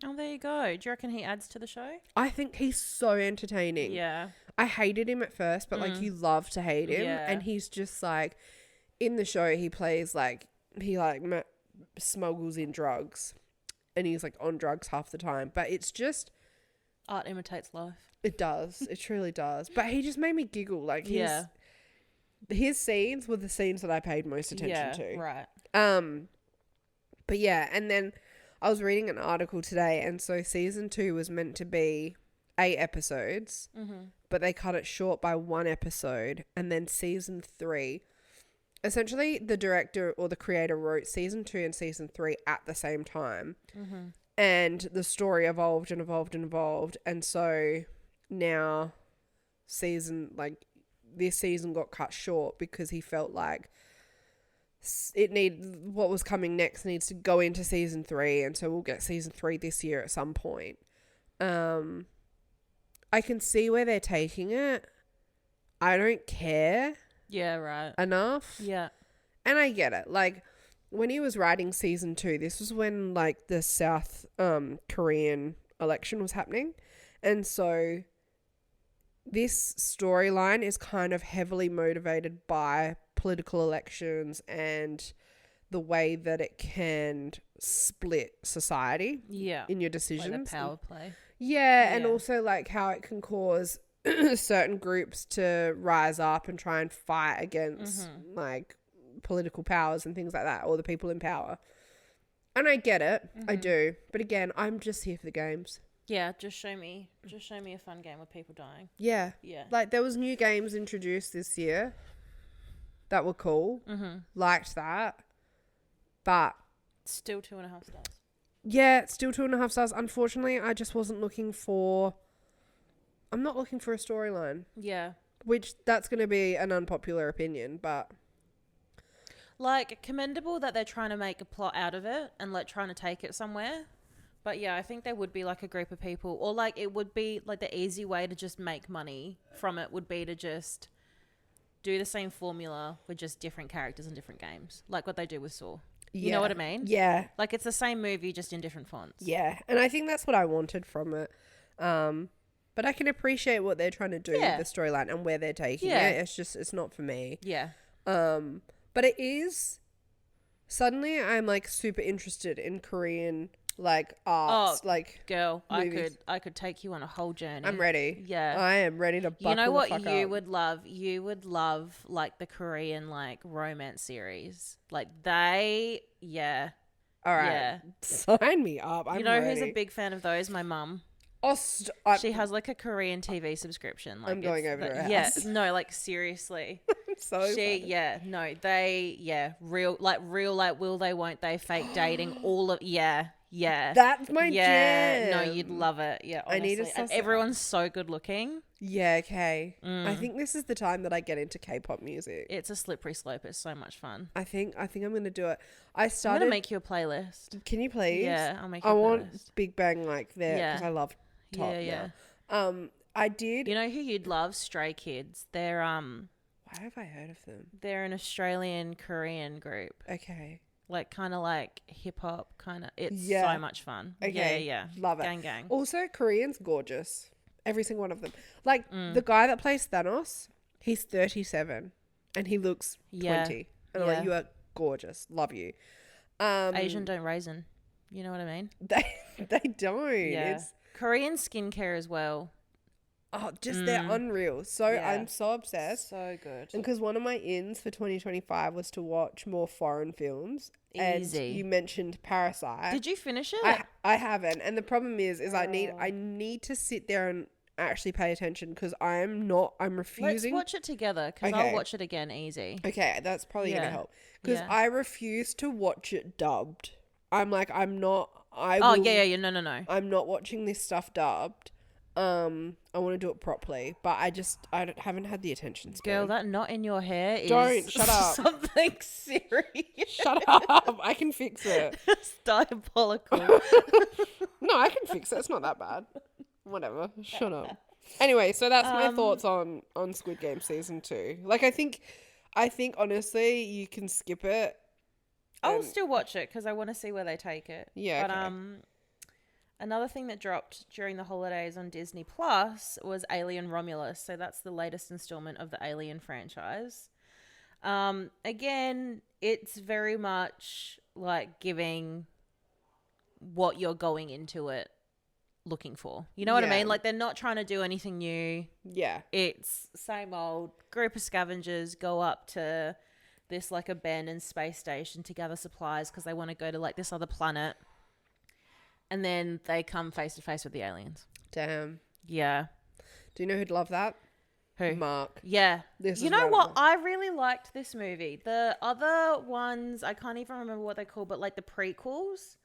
Oh, there you go. Do you reckon he adds to the show? I think he's so entertaining. Yeah. I hated him at first, but like you love to hate him, and he's just like, in the show he plays like he like smuggles in drugs, and he's like on drugs half the time. But it's just art imitates life. It does. It truly does. But he just made me giggle. Like his scenes were the scenes that I paid most attention to. Right. But yeah, and then I was reading an article today, and so season 2 was meant to be 8 episodes, but they cut it short by 1 episode, and then season 3, essentially the director or the creator wrote season 2 and season 3 at the same time, and the story evolved and evolved and evolved, and so now this season got cut short because he felt like what was coming next needs to go into season 3, and so we'll get season 3 this year at some point. I can see where they're taking it. I don't care Yeah, right. enough. Yeah. And I get it. Like, when he was writing season 2, this was when, like, the South Korean election was happening. And so this storyline is kind of heavily motivated by political elections and the way that it can split society in your decisions. Like the power play. Yeah, and also, like, how it can cause certain groups to rise up and try and fight against, like, political powers and things like that, or the people in power. And I get it. I do. But again, I'm just here for the games. Yeah, just show me a fun game with people dying. Yeah. Yeah. Like, there was new games introduced this year that were cool. Liked that. But still 2.5 stars. Yeah, still 2.5 stars. Unfortunately, I just wasn't looking for... I'm not looking for a storyline. Yeah. Which, that's going to be an unpopular opinion, but... Like, commendable that they're trying to make a plot out of it and, like, trying to take it somewhere. But, yeah, I think there would be, like, a group of people. Or, like, it would be, like, the easy way to just make money from it would be to just do the same formula with just different characters and different games. Like what they do with Saw. You know what I mean? Yeah. Like, it's the same movie, just in different fonts. Yeah. And I think that's what I wanted from it. But I can appreciate what they're trying to do with the storyline and where they're taking it. It's just, it's not for me. Yeah. But it is... Suddenly, I'm, like, super interested in Korean, like, arts. Like, girl, movies. I could take you on a whole journey. I'm ready. Yeah. I am ready to buckle You know what the fuck you up. would love? You would love, like, the Korean, like, romance series. Like, they... Yeah. All right. Yeah. Sign me up. I'm You know ready. who's a big fan of those? My mum. Oh, she has, like, a Korean TV subscription. Like, I'm going over to her house. Yeah, no, like, seriously. So funny. Yeah, no, they, real, like, will they, won't they, fake dating, all of, yeah. That's my jam. No, you'd love it. Yeah, honestly. I need to and everyone's so good looking. Yeah, okay. I think this is the time that I get into K-pop music. It's a slippery slope. It's so much fun. I think I'm going to do it. I'm going to make you a playlist. Can you please? Yeah, I'll make you a playlist. playlist. Want Big Bang like there because I love Top. Yeah. I did. You know who you'd love? Stray Kids. They're Why have I heard of them? They're an Australian Korean group. Okay. Like kind of like hip hop kind of. It's so much fun. Okay. Yeah. Love it. Gang. Also, Korean's gorgeous. Every single one of them. Like the guy that plays Thanos, he's 37 and he looks 20. And I'm like, you are gorgeous. Love you. Asian don't raisin. You know what I mean? They don't. Yeah. It's, Korean skincare as well. Oh, just they're unreal. So I'm so obsessed. So good. And because one of my ins for 2025 was to watch more foreign films. Easy. And you mentioned Parasite. Did you finish it? I haven't. And the problem is I need to sit there and actually pay attention because I'm refusing. Let's watch it together because I'll watch it again easy. Okay, that's probably going to help. Because I refuse to watch it dubbed. I'm like, I'm not. No. I'm not watching this stuff dubbed. I want to do it properly, but I haven't had the attention span. Girl, that knot in your hair is shut up. Something serious. Shut up. I can fix it. It's diabolical. No, I can fix it. It's not that bad. Whatever. Shut up. Anyway, so that's my thoughts on Squid Game season 2. Like, I think honestly you can skip it. I'll still watch it because I want to see where they take it. Yeah. But another thing that dropped during the holidays on Disney Plus was Alien Romulus. So that's the latest installment of the Alien franchise. Again, it's very much like giving what you're going into it looking for. You know what I mean? Like, they're not trying to do anything new. Yeah. It's same old group of scavengers go up to this like abandoned space station to gather supplies because they want to go to like this other planet. And then they come face to face with the aliens. Damn. Yeah. Do you know who'd love that? Who? Mark. Yeah. You know what? I really liked this movie. The other ones, I can't even remember what they're called, but like the prequels,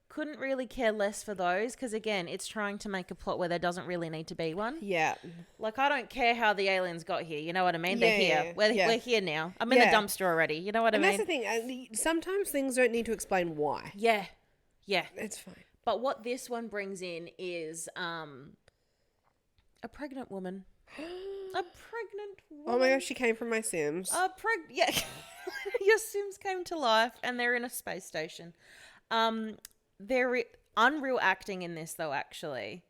couldn't really care less for those because, again, it's trying to make a plot where there doesn't really need to be one. Yeah. Like, I don't care how the aliens got here. You know what I mean? They're here. We're here now. I'm in the dumpster already. You know what I mean? And that's the thing. Sometimes things don't need to explain why. Yeah. It's fine. But what this one brings in is a pregnant woman. A pregnant woman. Oh my gosh, she came from my Sims. Yeah. Your Sims came to life and they're in a space station. They're unreal acting in this though, actually.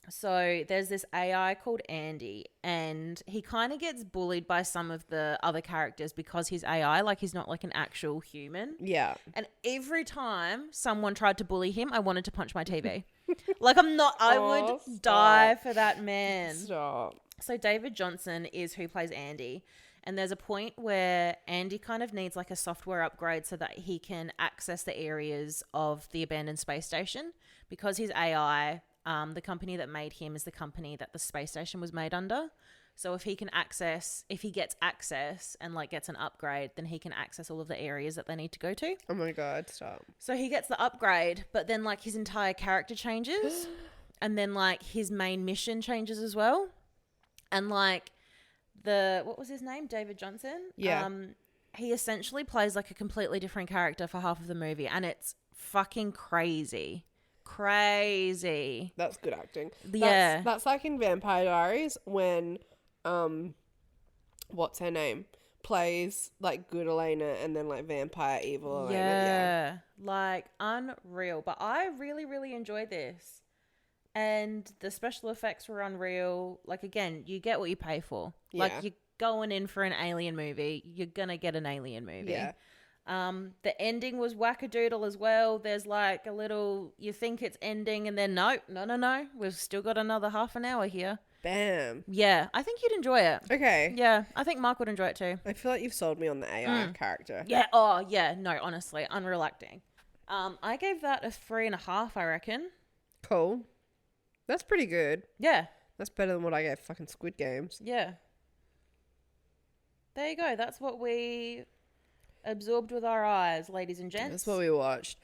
So there's this AI called Andy, and he kind of gets bullied by some of the other characters because he's AI, like he's not like an actual human. Yeah. And every time someone tried to bully him, I wanted to punch my TV. Like I would die for that man. Stop. So David Johnson is who plays Andy. And there's a point where Andy kind of needs like a software upgrade so that he can access the areas of the abandoned space station because he's AI. The company that made him is the company that the space station was made under. So if he gets access and like gets an upgrade, then he can access all of the areas that they need to go to. Oh my God, stop. So he gets the upgrade, but then like his entire character changes and then like his main mission changes as well. And like what was his name? David Johnson? Yeah. He essentially plays like a completely different character for half of the movie and it's fucking crazy. That's good acting. Yeah. That's like in Vampire Diaries when what's her name plays like good Elena and then like vampire evil Elena. Yeah. Like unreal. But I really, really enjoyed this. And the special effects were unreal. Like again, you get what you pay for. Yeah. Like you're going in for an alien movie, you're gonna get an alien movie. Yeah. The ending was wackadoodle as well. There's like a little, you think it's ending and then no. We've still got another half an hour here. Bam. Yeah, I think you'd enjoy it. Okay. Yeah, I think Mark would enjoy it too. I feel like you've sold me on the AI character. Yeah. Oh, yeah. No, honestly, unreal acting. I gave that a 3.5, I reckon. Cool. That's pretty good. Yeah. That's better than what I gave fucking Squid Games. Yeah. There you go. That's what we absorbed with our eyes, ladies and gents. That's what we watched.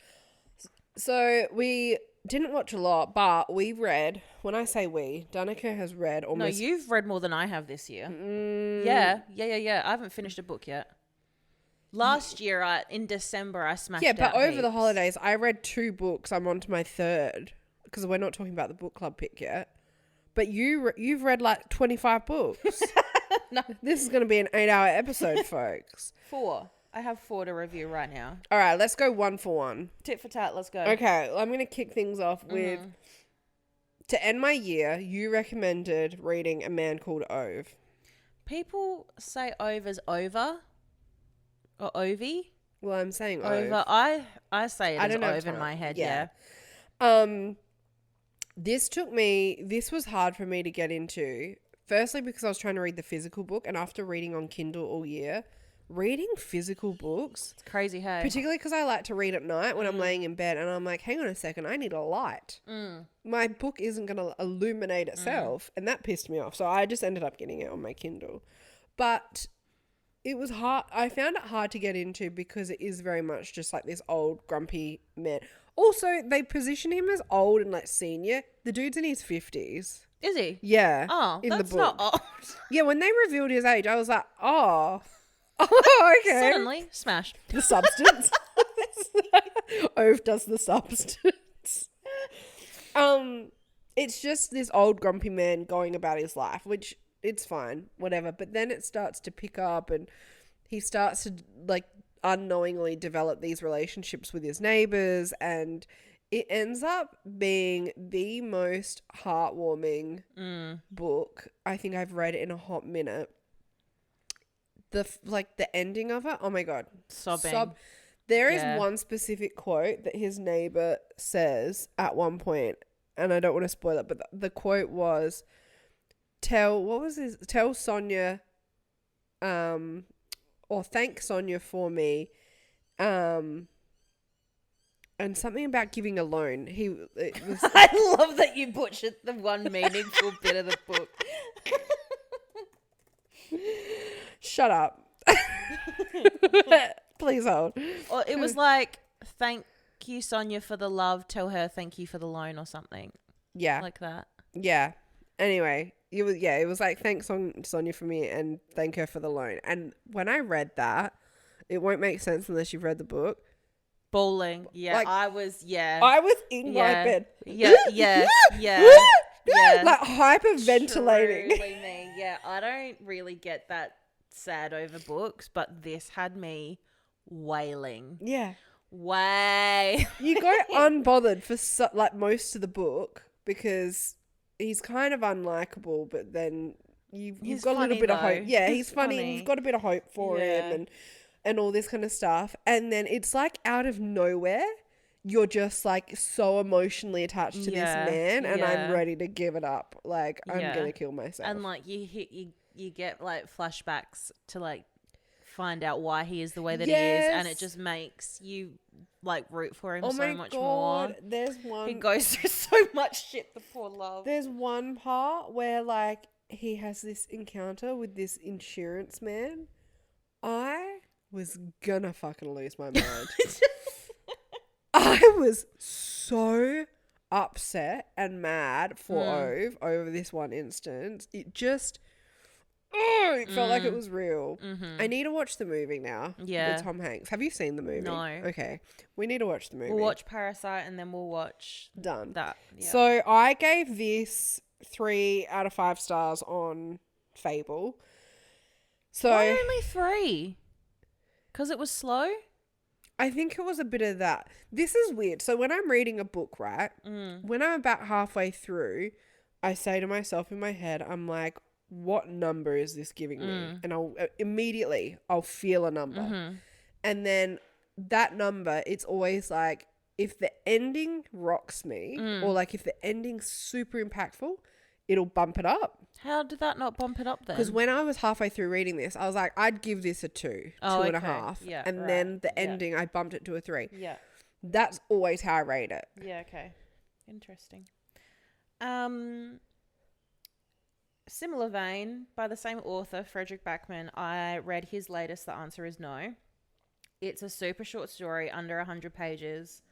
So we didn't watch a lot, but we read. When I say we, Danica has read almost. No, you've read more than I have this year. Yeah. I haven't finished a book yet. Last year, in December, I smashed out but over heaps. the holidays, I read 2 books. I'm on to my 3rd because we're not talking about the book club pick yet. But you've read like 25 books. No. This is going to be an 8-hour episode, folks. 4. I have 4 to review right now. All right, let's go 1 for 1. Tit for tat, let's go. Okay, I'm going to kick things off with, to end my year, you recommended reading A Man Called Ove. People say Ove as over or Ovie. Well, I'm saying Over. Ove. I say it as Ove in my head, yeah. This was hard for me to get into. Firstly, because I was trying to read the physical book, and after reading on Kindle all year, reading physical books, It's crazy, hey? particularly because I like to read at night when I'm laying in bed, and I'm like, hang on a second, I need a light. My book isn't going to illuminate itself, and that pissed me off. So I just ended up getting it on my Kindle. But it was hard. I found it hard to get into because it is very much just like this old grumpy man. Also, they position him as old and like senior. The dude's in his 50s. Is he? Yeah. Oh, in that's the book. not old. Yeah, when they revealed his age, I was like, oh, okay. Suddenly, smash. The substance. Ove does the substance. It's just this old grumpy man going about his life, which it's fine, whatever. But then it starts to pick up and he starts to like unknowingly develop these relationships with his neighbors, and it ends up being the most heartwarming book I think I've read in a hot minute. The ending of it, oh my God. Sobbing. There is one specific quote that his neighbor says at one point, and I don't want to spoil it, but the quote was, tell Sonia, or thank Sonia for me, and something about giving a loan. I love that you butchered the one meaningful bit of the book. Shut up. Please hold. Or it was like, thank you, Sonia, for the love. Tell her thank you for the loan or something. Yeah. Like that. Yeah. Anyway, it was like, thanks Sonia for me and thank her for the loan. And when I read that, it won't make sense unless you've read the book. Bawling. Yeah, Like, I was in my bed. Yeah. Yeah. like hyperventilating. Truly me. Yeah, I don't really get that sad over books, but this had me wailing. Yeah. You go unbothered for like most of the book because he's kind of unlikable, but then you've got a little bit of hope. Yeah, he's funny and you've got a bit of hope for him and all this kind of stuff. And then it's like out of nowhere, you're just like so emotionally attached to this man and I'm ready to give it up. Like I'm going to kill myself. And like you get like flashbacks to like find out why he is the way that he is, and it just makes you like root for him so much more. There's one. He goes through so much shit, the poor love. There's one part where like he has this encounter with this insurance man. I was gonna fucking lose my mind. I was so upset and mad for Ove over this one instance. It just it felt like it was real. I need to watch the movie now. Yeah. With Tom Hanks. Have you seen the movie? No. Okay. We need to watch the movie. We'll watch Parasite and then we'll watch Done. That. Yeah. So I gave this 3 out of 5 stars on Fable. So why only 3? Because it was slow? I think it was a bit of that. This is weird. So when I'm reading a book, right, when I'm about halfway through, I say to myself in my head, I'm like, what number is this giving me? And I'll feel a number. And then that number, it's always like, if the ending rocks me or like if the ending's super impactful, it'll bump it up. How did that not bump it up then? Because when I was halfway through reading this, I was like, I'd give this a 2, 2.5. Yeah, and then the ending, I bumped it to a 3. Yeah. That's always how I rate it. Yeah, okay. Interesting. Similar vein, by the same author, Fredrik Backman, I read his latest, The Answer Is No. It's a super short story, under 100 pages.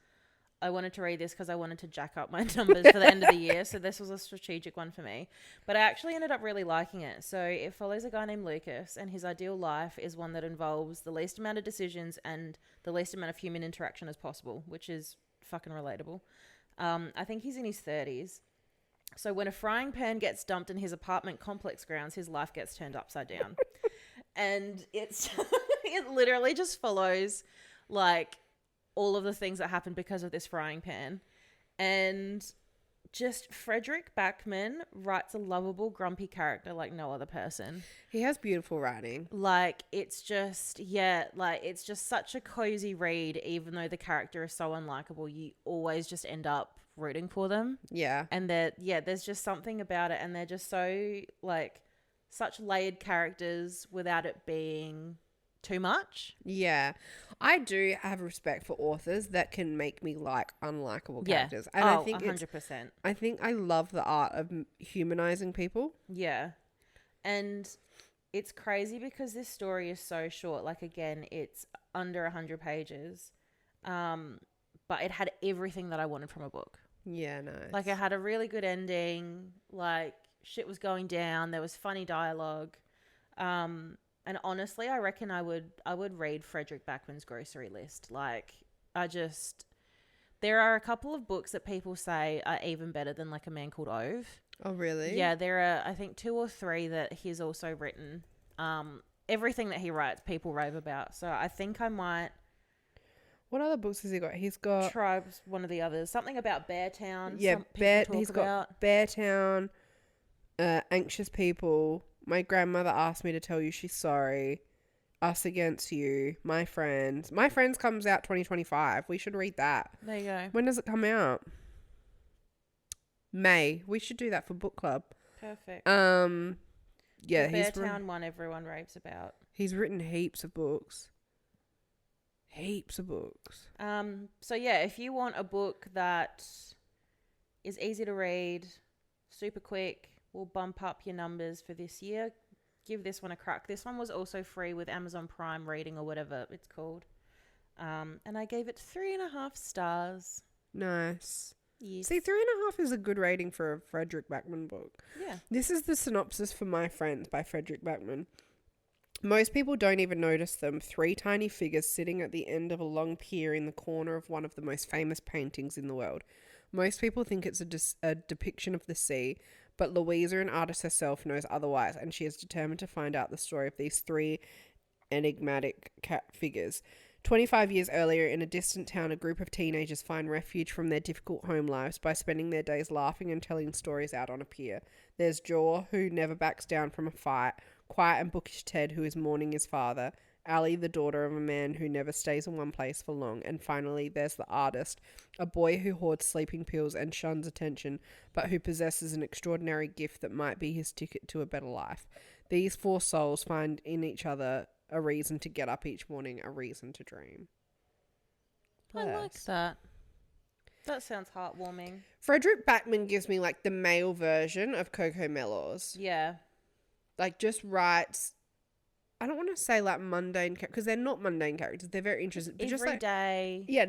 I wanted to read this because I wanted to jack up my numbers for the end of the year, so this was a strategic one for me. But I actually ended up really liking it. So it follows a guy named Lucas, and his ideal life is one that involves the least amount of decisions and the least amount of human interaction as possible, which is fucking relatable. I think he's in his 30s. So when a frying pan gets dumped in his apartment complex grounds, his life gets turned upside down. And it literally just follows like all of the things that happen because of this frying pan. And just Fredrik Backman writes a lovable, grumpy character like no other person. He has beautiful writing. Like, it's just, it's just such a cozy read, even though the character is so unlikable. You always just end up rooting for them. Yeah. And there's just something about it. And they're just so, like, such layered characters without it being too much. Yeah. I do have respect for authors that can make me like unlikable characters. And I think 100%. I think I love the art of humanizing people. Yeah. And it's crazy because this story is so short. Like, again, it's under 100 pages. But it had everything that I wanted from a book. Yeah, nice. Like, it had a really good ending. Like, shit was going down. There was funny dialogue. And honestly, I reckon I would read Fredrik Backman's grocery list. Like, there are a couple of books that people say are even better than like A Man Called Ove. Oh, really? Yeah, there are, I think, 2 or 3 that he's also written. Everything that he writes, people rave about. So I think I might. What other books has he got? He's got Tribes, one of the others. Something about Beartown. Yeah, he's got Beartown, Anxious People. My grandmother asked me to tell you she's sorry. Us Against You. My Friends. My Friends comes out 2025. We should read that. There you go. When does it come out? May. We should do that for book club. Perfect. Yeah, the Beartown one everyone raves about. He's written heaps of books. So yeah, if you want a book that is easy to read, super quick, will bump up your numbers for this year, give this one a crack. This one was also free with Amazon Prime Reading or whatever it's called. And I gave it 3.5 stars. Nice. Yes. See, 3.5 is a good rating for a Fredrik Backman book. Yeah. This is the synopsis for My Friends by Fredrik Backman. Most people don't even notice them. 3 tiny figures sitting at the end of a long pier in the corner of one of the most famous paintings in the world. Most people think it's a depiction of the sea, but Louisa, an artist herself, knows otherwise, and she is determined to find out the story of these three enigmatic figures. 25 years earlier, in a distant town, a group of teenagers find refuge from their difficult home lives by spending their days laughing and telling stories out on a pier. There's Jaw, who never backs down from a fight, quiet and bookish Ted, who is mourning his father, Ali, the daughter of a man who never stays in one place for long, and finally there's the artist, a boy who hoards sleeping pills and shuns attention, but who possesses an extraordinary gift that might be his ticket to a better life. These four souls find in each other a reason to get up each morning, a reason to dream. Bless. I like that. That sounds heartwarming. Fredrik Backman gives me like the male version of Coco Mellows. Yeah. Like just writes, I don't want to say like mundane because they're not mundane characters. They're very interesting. But just like, day. Yeah.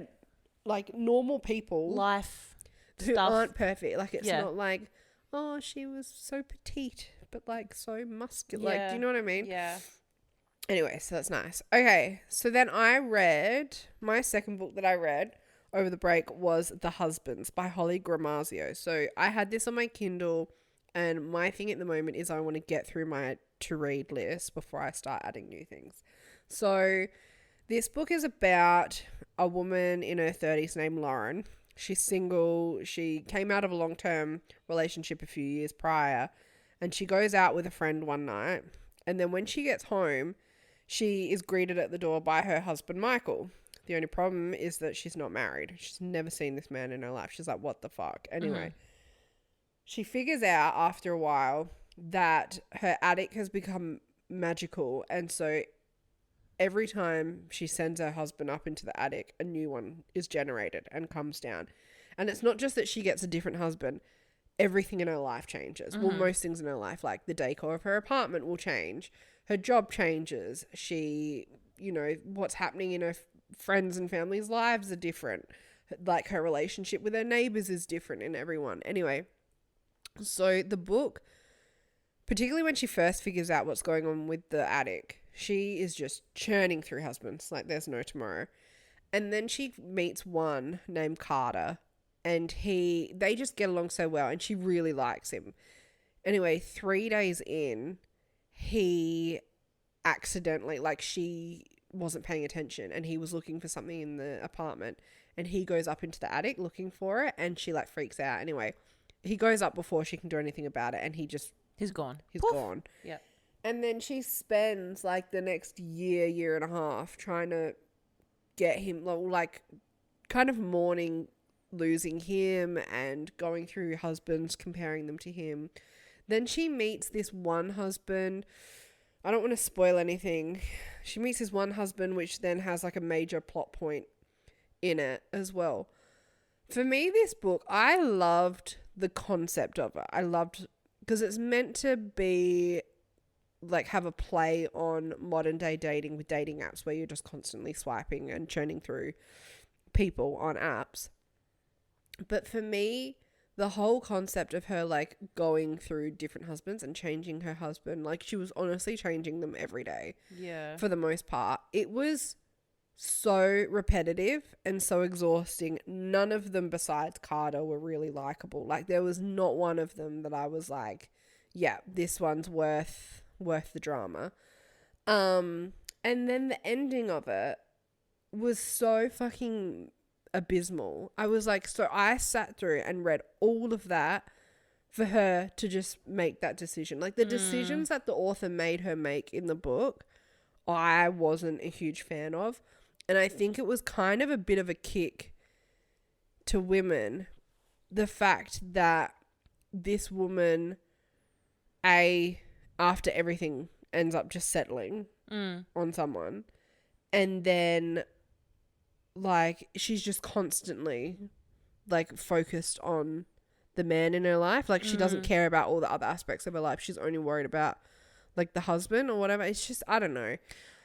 Like normal people. Life. Who stuff. aren't perfect. Like it's not like, oh, she was so petite, but like so muscular. Yeah. Like, do you know what I mean? Yeah. Anyway, so that's nice. Okay, so then I read, my second book that I read over the break was The Husbands by Holly Gramazio. So I had this on my Kindle, and my thing at the moment is I want to get through my to-read list before I start adding new things. So this book is about a woman in her 30s named Lauren. She's single. She came out of a long-term relationship a few years prior, and she goes out with a friend one night, and then when she gets home, she is greeted at the door by her husband, Michael. The only problem is that she's not married. She's never seen this man in her life. She's like, what the fuck? Anyway, she figures out after a while that her attic has become magical. And so every time she sends her husband up into the attic, a new one is generated and comes down. And it's not just that she gets a different husband. Everything in her life changes. Well, most things in her life, like the decor of her apartment will change. Her job changes. She, you know, what's happening in her friends and family's lives are different. Like her relationship with her neighbors is different in everyone. Anyway, so the book, particularly when she first figures out what's going on with the attic, she is just churning through husbands like there's no tomorrow. And then she meets one named Carter, and they just get along so well, and she really likes him. Anyway, 3 days in, he accidentally, like she wasn't paying attention and he was looking for something in the apartment, and he goes up into the attic looking for it, and she like freaks out. Anyway, he goes up before she can do anything about it, and he's gone. He's Poof. gone. Yep. And then she spends like the next year and a half trying to get him, like kind of mourning losing him and going through husbands, comparing them to him. Then she meets this one husband. I don't want to spoil anything. She meets this one husband, which then has like a major plot point in it as well. For me, this book, I loved the concept of it. I loved, because it's meant to be like have a play on modern day dating with dating apps where you're just constantly swiping and churning through people on apps. But for me, the whole concept of her like going through different husbands and changing her husband, like she was honestly changing them every day. Yeah. For the most part. It was so repetitive and so exhausting. None of them besides Carter were really likable. Like there was not one of them that I was like, yeah, this one's worth the drama. And then the ending of it was so fucking abysmal. I was like, so I sat through and read all of that for her to just make that decision. Like the decisions that the author made her make in the book, I wasn't a huge fan of. And I think it was kind of a bit of a kick to women, the fact that this woman, after everything, ends up just settling on someone. And then like she's just constantly like focused on the man in her life. Like she doesn't care about all the other aspects of her life. She's only worried about like the husband or whatever. It's just, I don't know.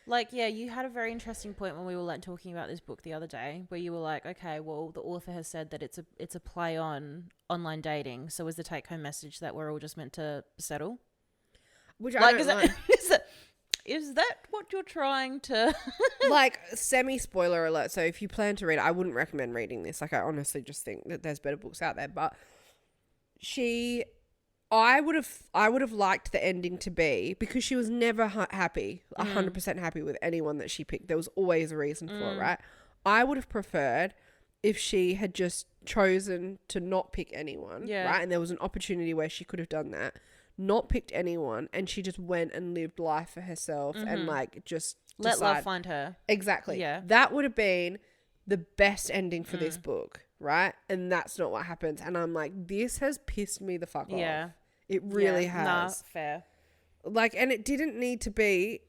Like, yeah, you had a very interesting point when we were like talking about this book the other day, where you were like, okay, well, the author has said that it's a play on online dating. So is the take home message that we're all just meant to settle? Which like, I don't like. is that what you're trying to... Like, semi-spoiler alert. So if you plan to read it, I wouldn't recommend reading this. Like, I honestly just think that there's better books out there. But I would have liked the ending to be, because she was never happy, 100% happy with anyone that she picked. There was always a reason for it, right? I would have preferred if she had just chosen to not pick anyone, right? And there was an opportunity where she could have done that, not picked anyone, and she just went and lived life for herself and like just let love find her. Exactly. Yeah. That would have been the best ending for this book, right? And that's not what happens. And I'm like, this has pissed me the fuck off. It really has. Nah, fair. Like, and it didn't need to be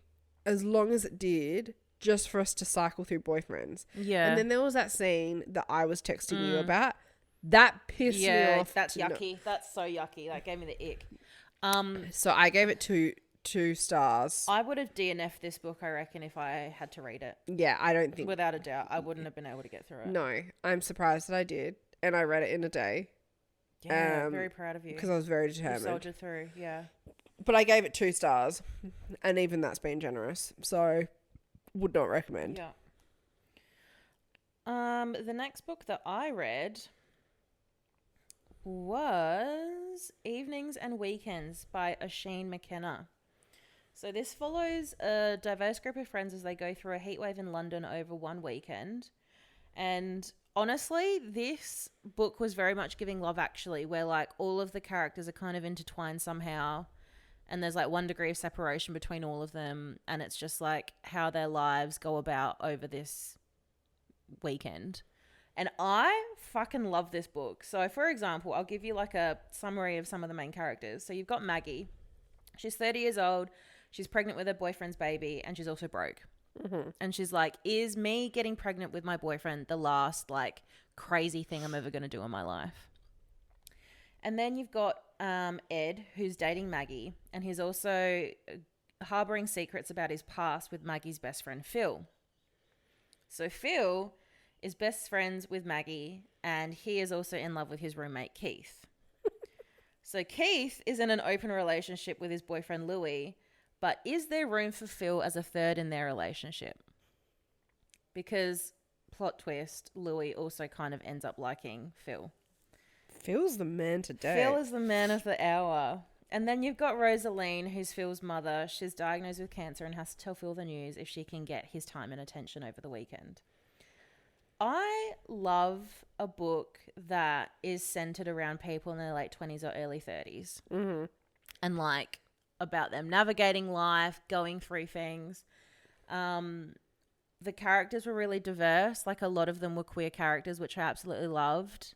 as long as it did just for us to cycle through boyfriends. Yeah. And then there was that scene that I was texting you about. That pissed me off. That's yucky. That's so yucky. That gave me the ick. So I gave it two stars. I would have DNF'd this book, I reckon, if I had to read it. Yeah, I don't think... Without a doubt, I wouldn't have been able to get through it. No, I'm surprised that I did. And I read it in a day. Yeah, very proud of you. Because I was very determined. You soldiered through, yeah. But I gave it 2 stars. And even that's been generous. So, would not recommend. Yeah. The next book that I read was Evenings and Weekends by Oisin McKenna. So this follows a diverse group of friends as they go through a heatwave in London over one weekend. And honestly, this book was very much giving Love Actually, where like all of the characters are kind of intertwined somehow. And there's like 1 degree of separation between all of them. And it's just like how their lives go about over this weekend. And I fucking love this book. So for example, I'll give you like a summary of some of the main characters. So you've got Maggie. She's 30 years old. She's pregnant with her boyfriend's baby. And she's also broke. Mm-hmm. And she's like, is me getting pregnant with my boyfriend the last like crazy thing I'm ever going to do in my life? And then you've got Ed, who's dating Maggie. And he's also harboring secrets about his past with Maggie's best friend, Phil. So Phil is best friends with Maggie, and he is also in love with his roommate, Keith. So Keith is in an open relationship with his boyfriend, Louis, but is there room for Phil as a third in their relationship? Because, plot twist, Louis also kind of ends up liking Phil. Phil's the man today. Phil is the man of the hour. And then you've got Rosaline, who's Phil's mother. She's diagnosed with cancer and has to tell Phil the news if she can get his time and attention over the weekend. I love a book that is centered around people in their late 20s or early 30s. Mm-hmm. And like about them navigating life, going through things. The characters were really diverse. Like a lot of them were queer characters, which I absolutely loved.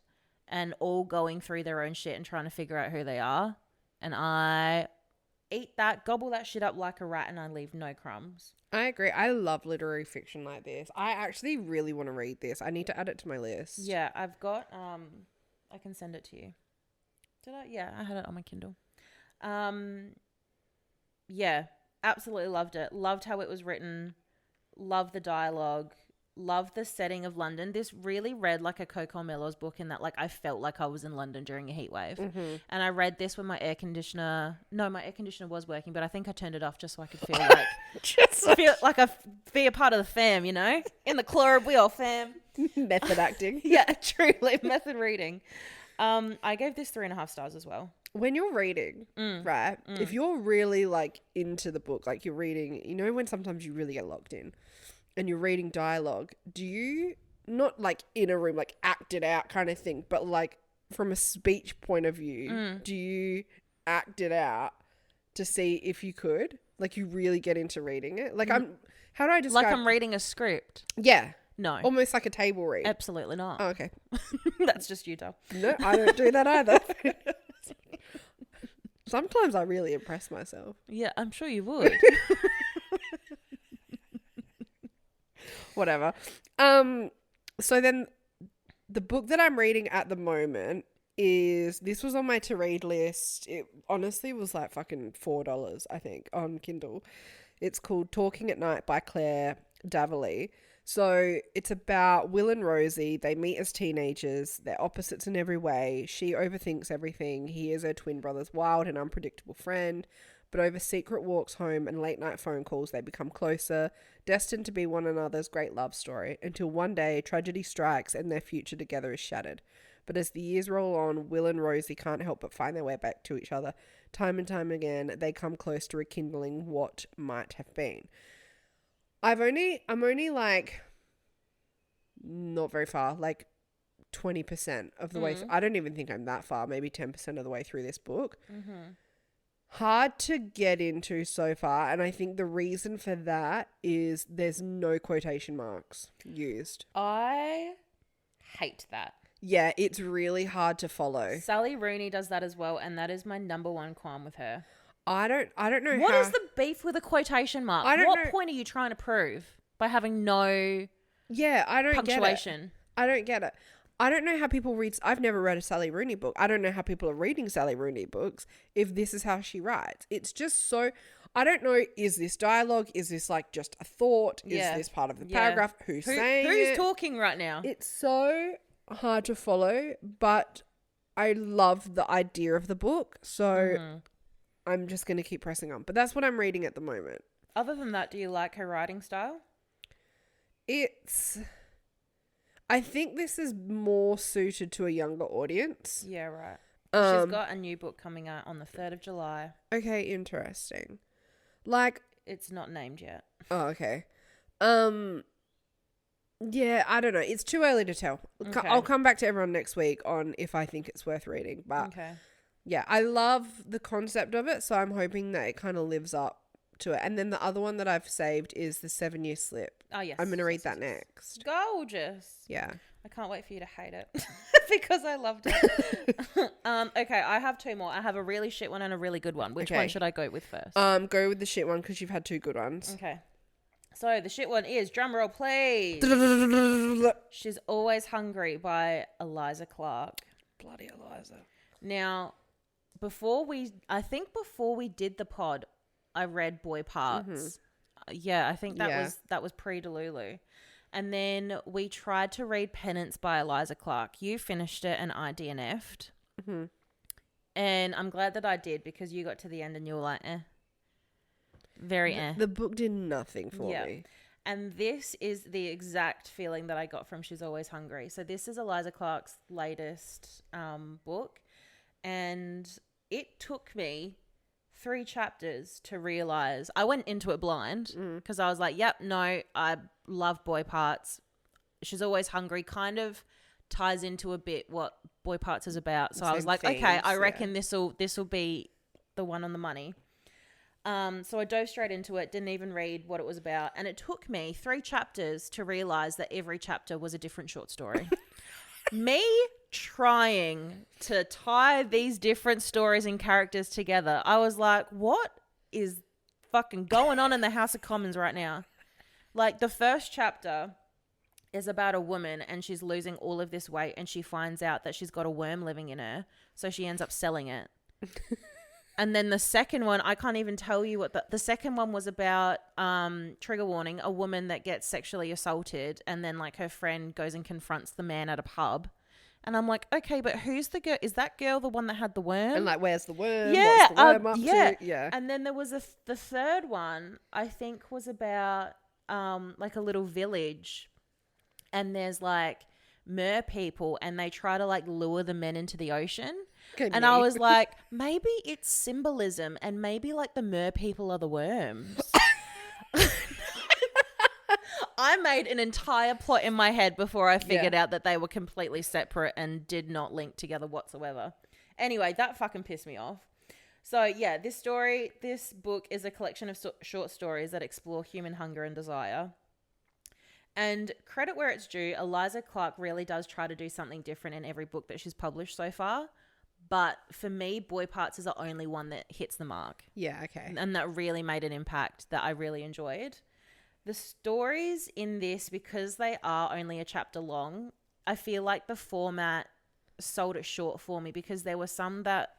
And all going through their own shit and trying to figure out who they are. And I eat that, gobble that shit up like a rat, and I leave no crumbs. I agree. I love literary fiction like this. I actually really want to read this. I need to add it to my list. Yeah, I've got, I can send it to you. Did I? Yeah, I had it on my Kindle. Yeah, absolutely loved it. Loved how it was written. Loved the dialogue. Loved the setting of London. This really read like a Coco Mello's book in that like I felt like I was in London during a heat wave. Mm-hmm. And I read this when my air conditioner was working, but I think I turned it off just so I could feel like be a part of the fam, you know? In the club, we all fam. Method acting. Yeah, truly method reading. I gave this 3.5 stars as well. When you're reading, right, if you're really like into the book, like you're reading, you know when sometimes you really get locked in and you're reading dialogue, do you not like in a room, like act it out kind of thing, but like from a speech point of view, do you act it out to see if you could? Like you really get into reading it? Like how do I describe? Like I'm reading a script. Yeah. No. Almost like a table read. Absolutely not. Oh, okay. That's just Utah. No, I don't do that either. Sometimes I really impress myself. Yeah, I'm sure you would. Whatever. So then the book that I'm reading at the moment this was on my to read list. It honestly was like fucking $4, I think, on Kindle. It's called Talking at Night by Claire Daverley. So it's about Will and Rosie. They meet as teenagers. They're opposites in every way. She overthinks everything. He is her twin brother's wild and unpredictable friend. but over secret walks home and late night phone calls, they become closer, destined to be one another's great love story, until one day tragedy strikes and their future together is shattered. But as the years roll on, Will and Rosie can't help but find their way back to each other. Time and time again, they come close to rekindling what might have been. I'm only like not very far, like 20% of the way. I don't even think I'm that far, maybe 10% of the way through this book. Hard to get into so far, and I think the reason for that is there's no quotation marks used. I hate that. Yeah, it's really hard to follow. Sally Rooney does that as well, and that is my number one qualm with her. I don't know What is the beef with a quotation mark? What point are you trying to prove by having no I don't punctuation? Get it. I don't get it. I don't know how people read. I've never read a Sally Rooney book. I don't know how people are reading Sally Rooney books if this is how she writes. It's just so. I don't know. Is this dialogue? Is this like just a thought? Is this part of the paragraph? Who's saying Who's talking right now? It's so hard to follow, but I love the idea of the book. So I'm just going to keep pressing on. But that's what I'm reading at the moment. Other than that, do you like her writing style? I think this is more suited to a younger audience. Yeah, right. She's got a new book coming out on the 3rd of July. Okay, interesting. Like, it's not named yet. Oh, okay. Yeah, I don't know. It's too early to tell. Okay. I'll come back to everyone next week on if I think it's worth reading. But yeah, I love the concept of it, so I'm hoping that it kind of lives up to it. And then the other one that I've saved is the 7-Year Slip. Oh, yes. I'm going to read that next. Gorgeous. Yeah. I can't wait for you to hate it because I loved it. Okay, I have two more. I have a really shit one and a really good one. Which one should I go with first? Go with the shit one because you've had two good ones. Okay. So the shit one is, drumroll please, She's Always Hungry by Eliza Clark. Bloody Eliza. Now, before we did the pod, I read Boy Parts. Yeah, I think that was pre-Delulu. And then we tried to read Penance by Eliza Clark. You finished it and I DNF'd. And I'm glad that I did because you got to the end and you were like, The book did nothing for me. And this is the exact feeling that I got from She's Always Hungry. So this is Eliza Clark's latest book. And it took me 3 chapters to realize. I went into it blind because I was like, yep, no, I love Boy Parts. She's Always Hungry kind of ties into a bit what Boy Parts is about. So I was like, okay, I reckon this will be the one on the money. So I dove straight into it, didn't even read what it was about. And it took me 3 chapters to realize that every chapter was a different short story. Me trying to tie these different stories and characters together, I was like, what is fucking going on in the House of Commons right now? Like, the first chapter is about a woman and she's losing all of this weight and she finds out that she's got a worm living in her. So she ends up selling it. And then the second one, I can't even tell you what the second one was about. Trigger warning, a woman that gets sexually assaulted and then like her friend goes and confronts the man at a pub. And I'm like, okay, but who's the girl? Is that girl the one that had the worm? And like, where's the worm? Yeah. What's the worm up to? Yeah. And then there was the third one, I think was about like a little village. And there's like mer people and they try to like lure the men into the ocean. And I was like, maybe it's symbolism and maybe like the mer people are the worms. I made an entire plot in my head before I figured out that they were completely separate and did not link together whatsoever. Anyway, that fucking pissed me off. So yeah, this book is a collection of short stories that explore human hunger and desire. And credit where it's due, Eliza Clark really does try to do something different in every book that she's published so far. But for me, Boy Parts is the only one that hits the mark. Yeah, okay. And that really made an impact that I really enjoyed. The stories in this, because they are only a chapter long, I feel like the format sold it short for me because there were some that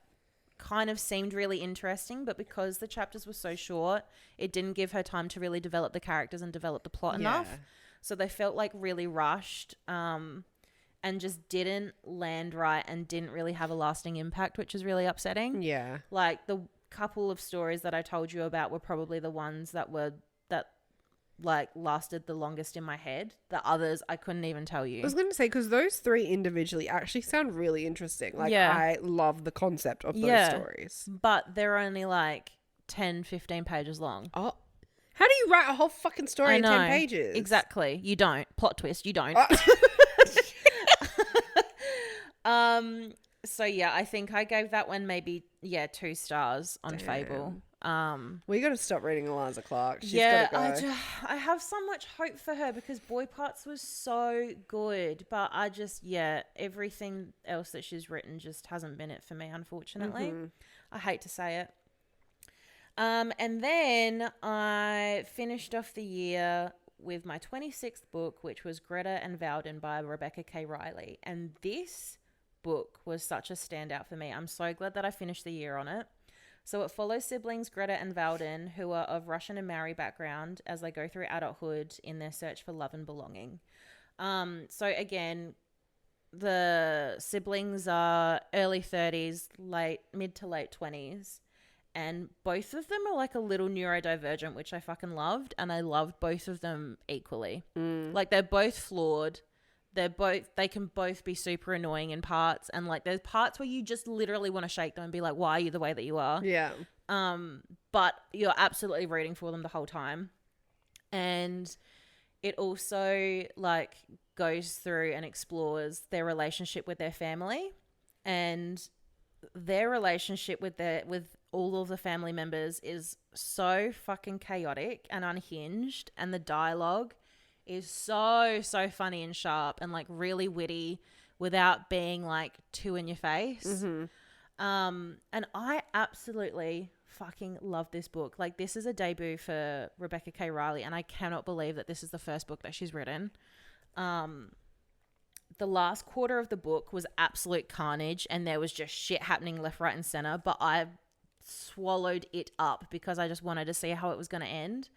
kind of seemed really interesting, but because the chapters were so short, it didn't give her time to really develop the characters and develop the plot enough. So they felt like really rushed. And just didn't land right and didn't really have a lasting impact, which is really upsetting. Yeah. Like couple of stories that I told you about were probably the ones that lasted the longest in my head. The others I couldn't even tell you. I was going to say, because those 3 individually actually sound really interesting. Like, Yeah. I love the concept of those stories. But they're only like 10, 15 pages long. Oh, how do you write a whole fucking story in 10 pages? Exactly. You don't. Plot twist, you don't. So yeah, I think I gave that one maybe 2 stars on Fable. We got to stop reading Eliza Clark. She's yeah, go. I have so much hope for her because Boy Parts was so good, but I just everything else that she's written just hasn't been it for me, unfortunately. I hate to say it. And then I finished off the year with my 26th book, which was Greta and Valdin by Rebecca K Reilly, and this book was such a standout for me. I'm so glad that I finished the year on it. So it follows siblings Greta and Valdin, who are of Russian and Maori background, as they go through adulthood in their search for love and belonging. So again, the siblings are early 30s, mid to late 20s, and both of them are like a little neurodivergent, which I fucking loved, and I loved both of them equally. Like, they're both flawed. They can both be super annoying in parts, and like there's parts where you just literally want to shake them and be like, why are you the way that you are? Yeah. But you're absolutely rooting for them the whole time. And it also like goes through and explores their relationship with their family, and their relationship with all of the family members is so fucking chaotic and unhinged, and the dialogue is so funny and sharp and like really witty without being like too in your face. And I absolutely fucking love this book. Like, this is a debut for Rebecca K Reilly, and I cannot believe that this is the first book that she's written. The last quarter of the book was absolute carnage, and there was just shit happening left, right, and center, but I swallowed it up because I just wanted to see how it was going to end.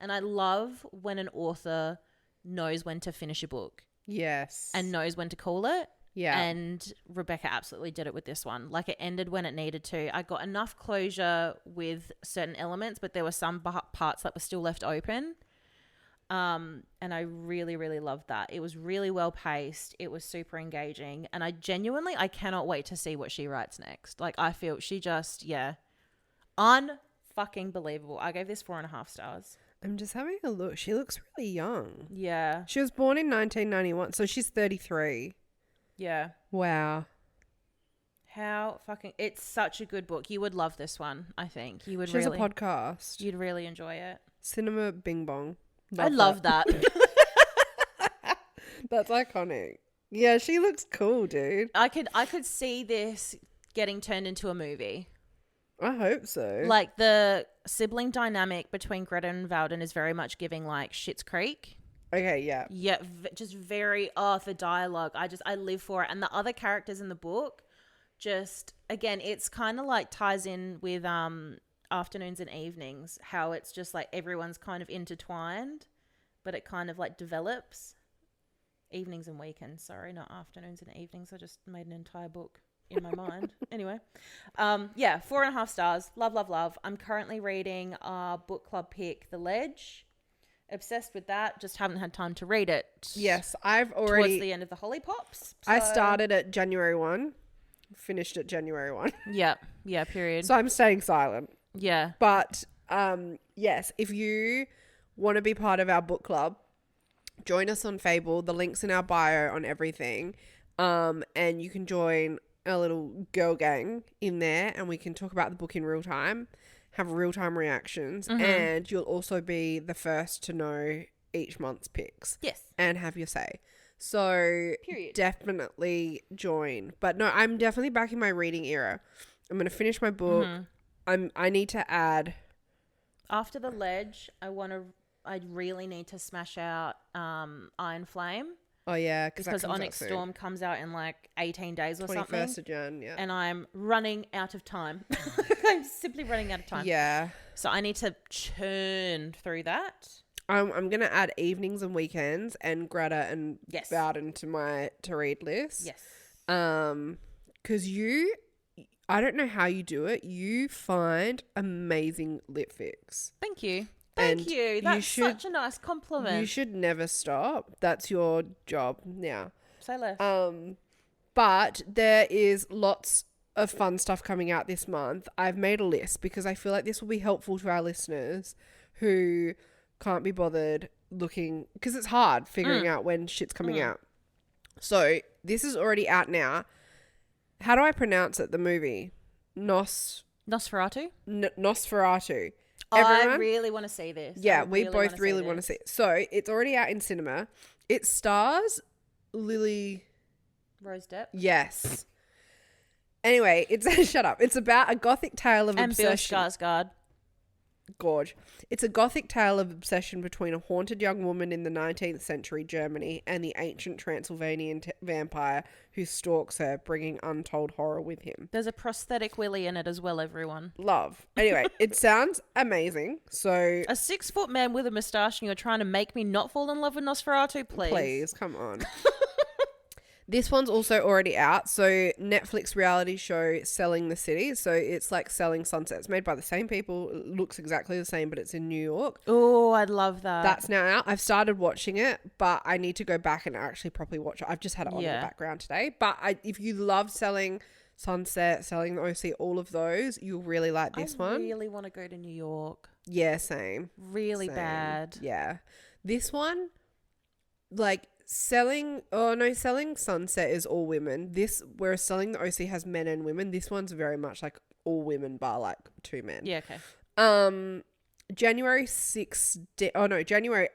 And I love when an author knows when to finish a book. Yes. And knows when to call it. Yeah. And Rebecca absolutely did it with this one. Like, it ended when it needed to. I got enough closure with certain elements, but there were some parts that were still left open. And I really, really loved that. It was really well paced. It was super engaging. And I cannot wait to see what she writes next. Like, I feel she just, unfucking believable. I gave this 4.5 stars. I'm just having a look. She looks really young. Yeah. She was born in 1991, so she's 33. Yeah. Wow. It's such a good book. You would love this one, I think. You would She has a podcast. You'd really enjoy it. Cinema Bing Bong. I love that. That's iconic. Yeah, she looks cool, dude. I could see this getting turned into a movie. I hope so. Like, the sibling dynamic between Greta and Valdin is very much giving like Schitt's Creek. Okay, yeah. Yeah, just very, the dialogue. I live for it. And the other characters in the book, just, again, it's kind of like ties in with Afternoons and Evenings, how it's just like everyone's kind of intertwined, but it kind of like develops. Evenings and Weekends, sorry, not Afternoons and Evenings. I just made an entire book in my mind. Anyway, 4.5 stars. Love. I'm currently reading our book club pick, The Ledge. Obsessed with that. Just haven't had time to read it. Yes, I've already. Towards the end of the Holly Pops. I started at January 1, finished at January 1. Yeah, period. So I'm staying silent. Yeah. But yes, if you want to be part of our book club, join us on Fable. The link's in our bio on everything. And you can join a little girl gang in there, and we can talk about the book in real time, have real-time reactions, and you'll also be the first to know each month's picks. Yes. And have your say. So definitely join. But no, I'm definitely back in my reading era. I'm going to finish my book. I need to add. After The Ledge, I really need to smash out Iron Flame. Oh, yeah. Because Onyx Storm comes out in like 18 days or something. 21st of Jan, yeah. And I'm running out of time. I'm simply running out of time. Yeah. So I need to churn through that. I'm going to add Evenings and Weekends and Greta and Valdin to my to-read list. Yes. Because I don't know how you do it. You find amazing lip fix. Thank you. And Thank you. That's such a nice compliment. You should never stop. That's your job now. Say less. But there is lots of fun stuff coming out this month. I've made a list because I feel like this will be helpful to our listeners who can't be bothered looking, because it's hard figuring out when shit's coming out. So this is already out now. How do I pronounce it? The movie Nosferatu. Nosferatu. I really want to see this. Yeah, we both really want to see it. So it's already out in cinema. It stars Lily Rose Depp. Yes. Anyway, shut up. It's about a gothic tale of obsession. And Bill Skarsgård. Gorge. It's a gothic tale of obsession between a haunted young woman in the 19th century Germany and the ancient Transylvanian vampire who stalks her, bringing untold horror with him. There's a prosthetic willy in it as well, everyone. Love. Anyway, it sounds amazing. So a 6-foot man with a moustache and you're trying to make me not fall in love with Nosferatu, please. Please, come on. This one's also already out. So Netflix reality show Selling the City. So it's like Selling Sunset. It's made by the same people. It looks exactly the same, but it's in New York. Oh, I'd love that. That's now out. I've started watching it, but I need to go back and actually properly watch it. I've just had it on in the background today. But if you love Selling Sunset, Selling the OC, all of those, you'll really like this one. I really want to go to New York. Yeah, same. Really bad. Yeah. This one, like... Selling Sunset is all women. Whereas Selling the OC has men and women. This one's very much like all women bar like 2 men. Yeah, okay. January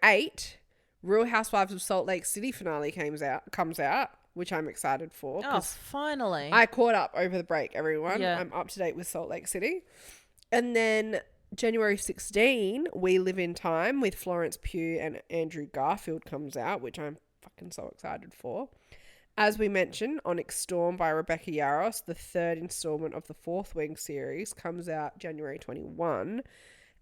8, Real Housewives of Salt Lake City finale comes out, which I'm excited for. Oh, finally. I caught up over the break, everyone. Yeah. I'm up to date with Salt Lake City. And then January 16, We Live in Time with Florence Pugh and Andrew Garfield comes out, which I'm fucking so excited for. As we mentioned, Onyx Storm by Rebecca Yaros, the 3rd installment of the Fourth Wing series, comes out January 21.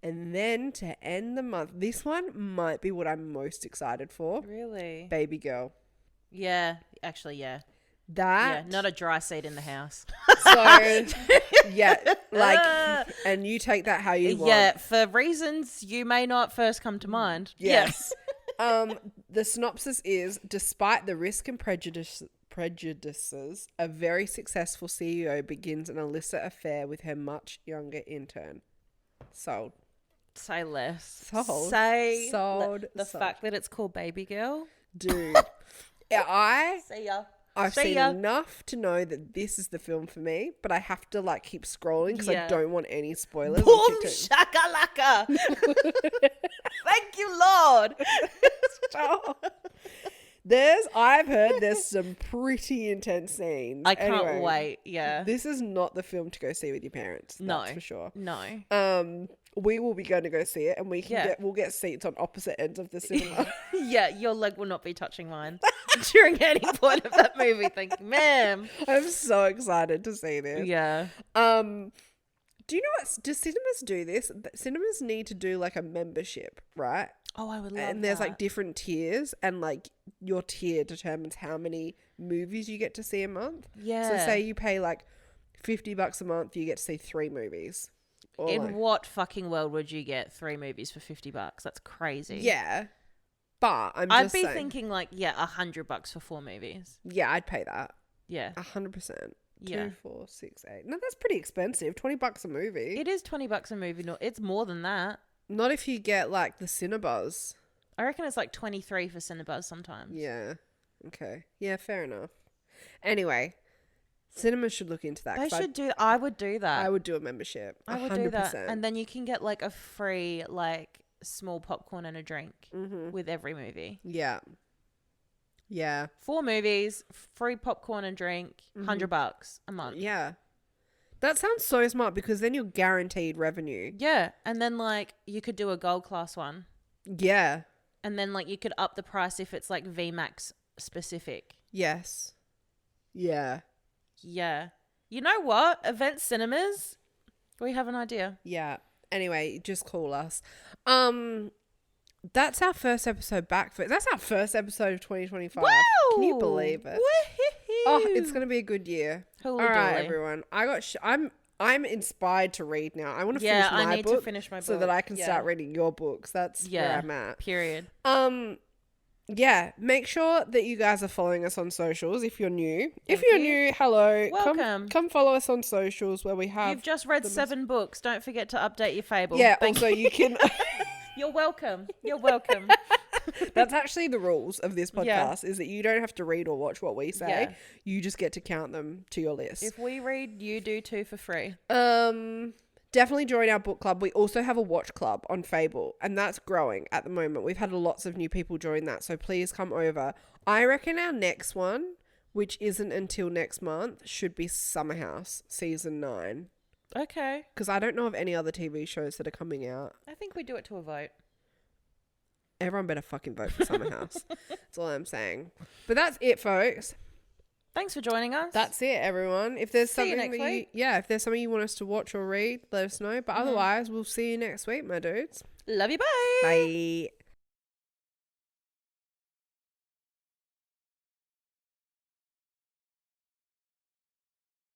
And then to end the month, this one might be what I'm most excited for. Really? Baby Girl. Yeah, actually, yeah. That. Yeah, not a dry seat in the house. So, yeah, like, and you take that how you want. Yeah, for reasons you may not first come to mind. Yes. The synopsis is, despite the risk and prejudices, a very successful CEO begins an illicit affair with her much younger intern. Sold. Say less. Sold. Sold. The fact that it's called Baby Girl. Dude. See ya. I've seen enough to know that this is the film for me, but I have to like keep scrolling because I don't want any spoilers. Boom shakalaka. Thank you, Lord. Stop. I've heard there's some pretty intense scenes. I can't wait. Yeah. This is not the film to go see with your parents. That's for sure. No. We will be going to go see it, and we'll get seats on opposite ends of the cinema. Yeah, your leg will not be touching mine during any point of that movie. Thank you, ma'am. I'm so excited to see this. Yeah. Do you know what? Do cinemas do this? Cinemas need to do like a membership, right? Oh, I would love And there's like different tiers, and like your tier determines how many movies you get to see a month. Yeah. So say you pay like $50 a month, you get to see 3 movies. In what fucking world would you get 3 movies for $50? That's crazy. Yeah. But I'd be thinking like, $100 for 4 movies. Yeah, I'd pay that. Yeah. 100%. Yeah. 2, 4, 6, 8. No, that's pretty expensive. $20 a movie. It is $20 a movie. No, it's more than that. Not if you get like the Cinebuzz. I reckon it's like 23 for Cinebuzz sometimes. Yeah. Okay. Yeah, fair enough. Anyway, cinemas should look into that. They should do. I would do that. I would do a membership. I would 100%. do that, and then you can get like a free like small popcorn and a drink with every movie. Yeah. Yeah. 4 movies, free popcorn and drink, $100 a month. Yeah. That sounds so smart because then you're guaranteed revenue. Yeah. And then like you could do a gold class one. Yeah. And then like you could up the price if it's like VMAX specific. Yes. Yeah. Yeah. You know what? Event cinemas. We have an idea. Yeah. Anyway, just call us. That's our first episode back. That's our first episode of 2025. Woo! Can you believe it? Woo-hee-hee. Oh, it's gonna be a good year. Holy All right, dolly. everyone. I'm inspired to read now. I want to Yeah, finish my I need book to finish my book. so that I can Yeah. start reading your books. That's where I'm at. Period. Yeah, make sure that you guys are following us on socials if you're new. If Thank you're you. new, hello. Welcome. Come follow us on socials where we have. You've just read 7 books. Don't forget to update your fable. Yeah, Thank also you can. You're welcome. You're welcome. That's actually the rules of this podcast Yeah. is that you don't have to read or watch what we say. Yeah. You just get to count them to your list. If we read, you do too for free. Definitely join our book club. We also have a watch club on Fable, and that's growing at the moment. We've had lots of new people join that, so please come over. I reckon our next one, which isn't until next month, should be Summer House season 9. Okay. Because I don't know of any other TV shows that are coming out. I think we do it to a vote. Everyone better fucking vote for Summer House. That's all I'm saying. But that's it, folks. Thanks for joining us. That's it, everyone. If there's See you something next that week. if there's something you want us to watch or read, let us know. But otherwise, we'll see you next week, my dudes. Love you. Bye. Bye.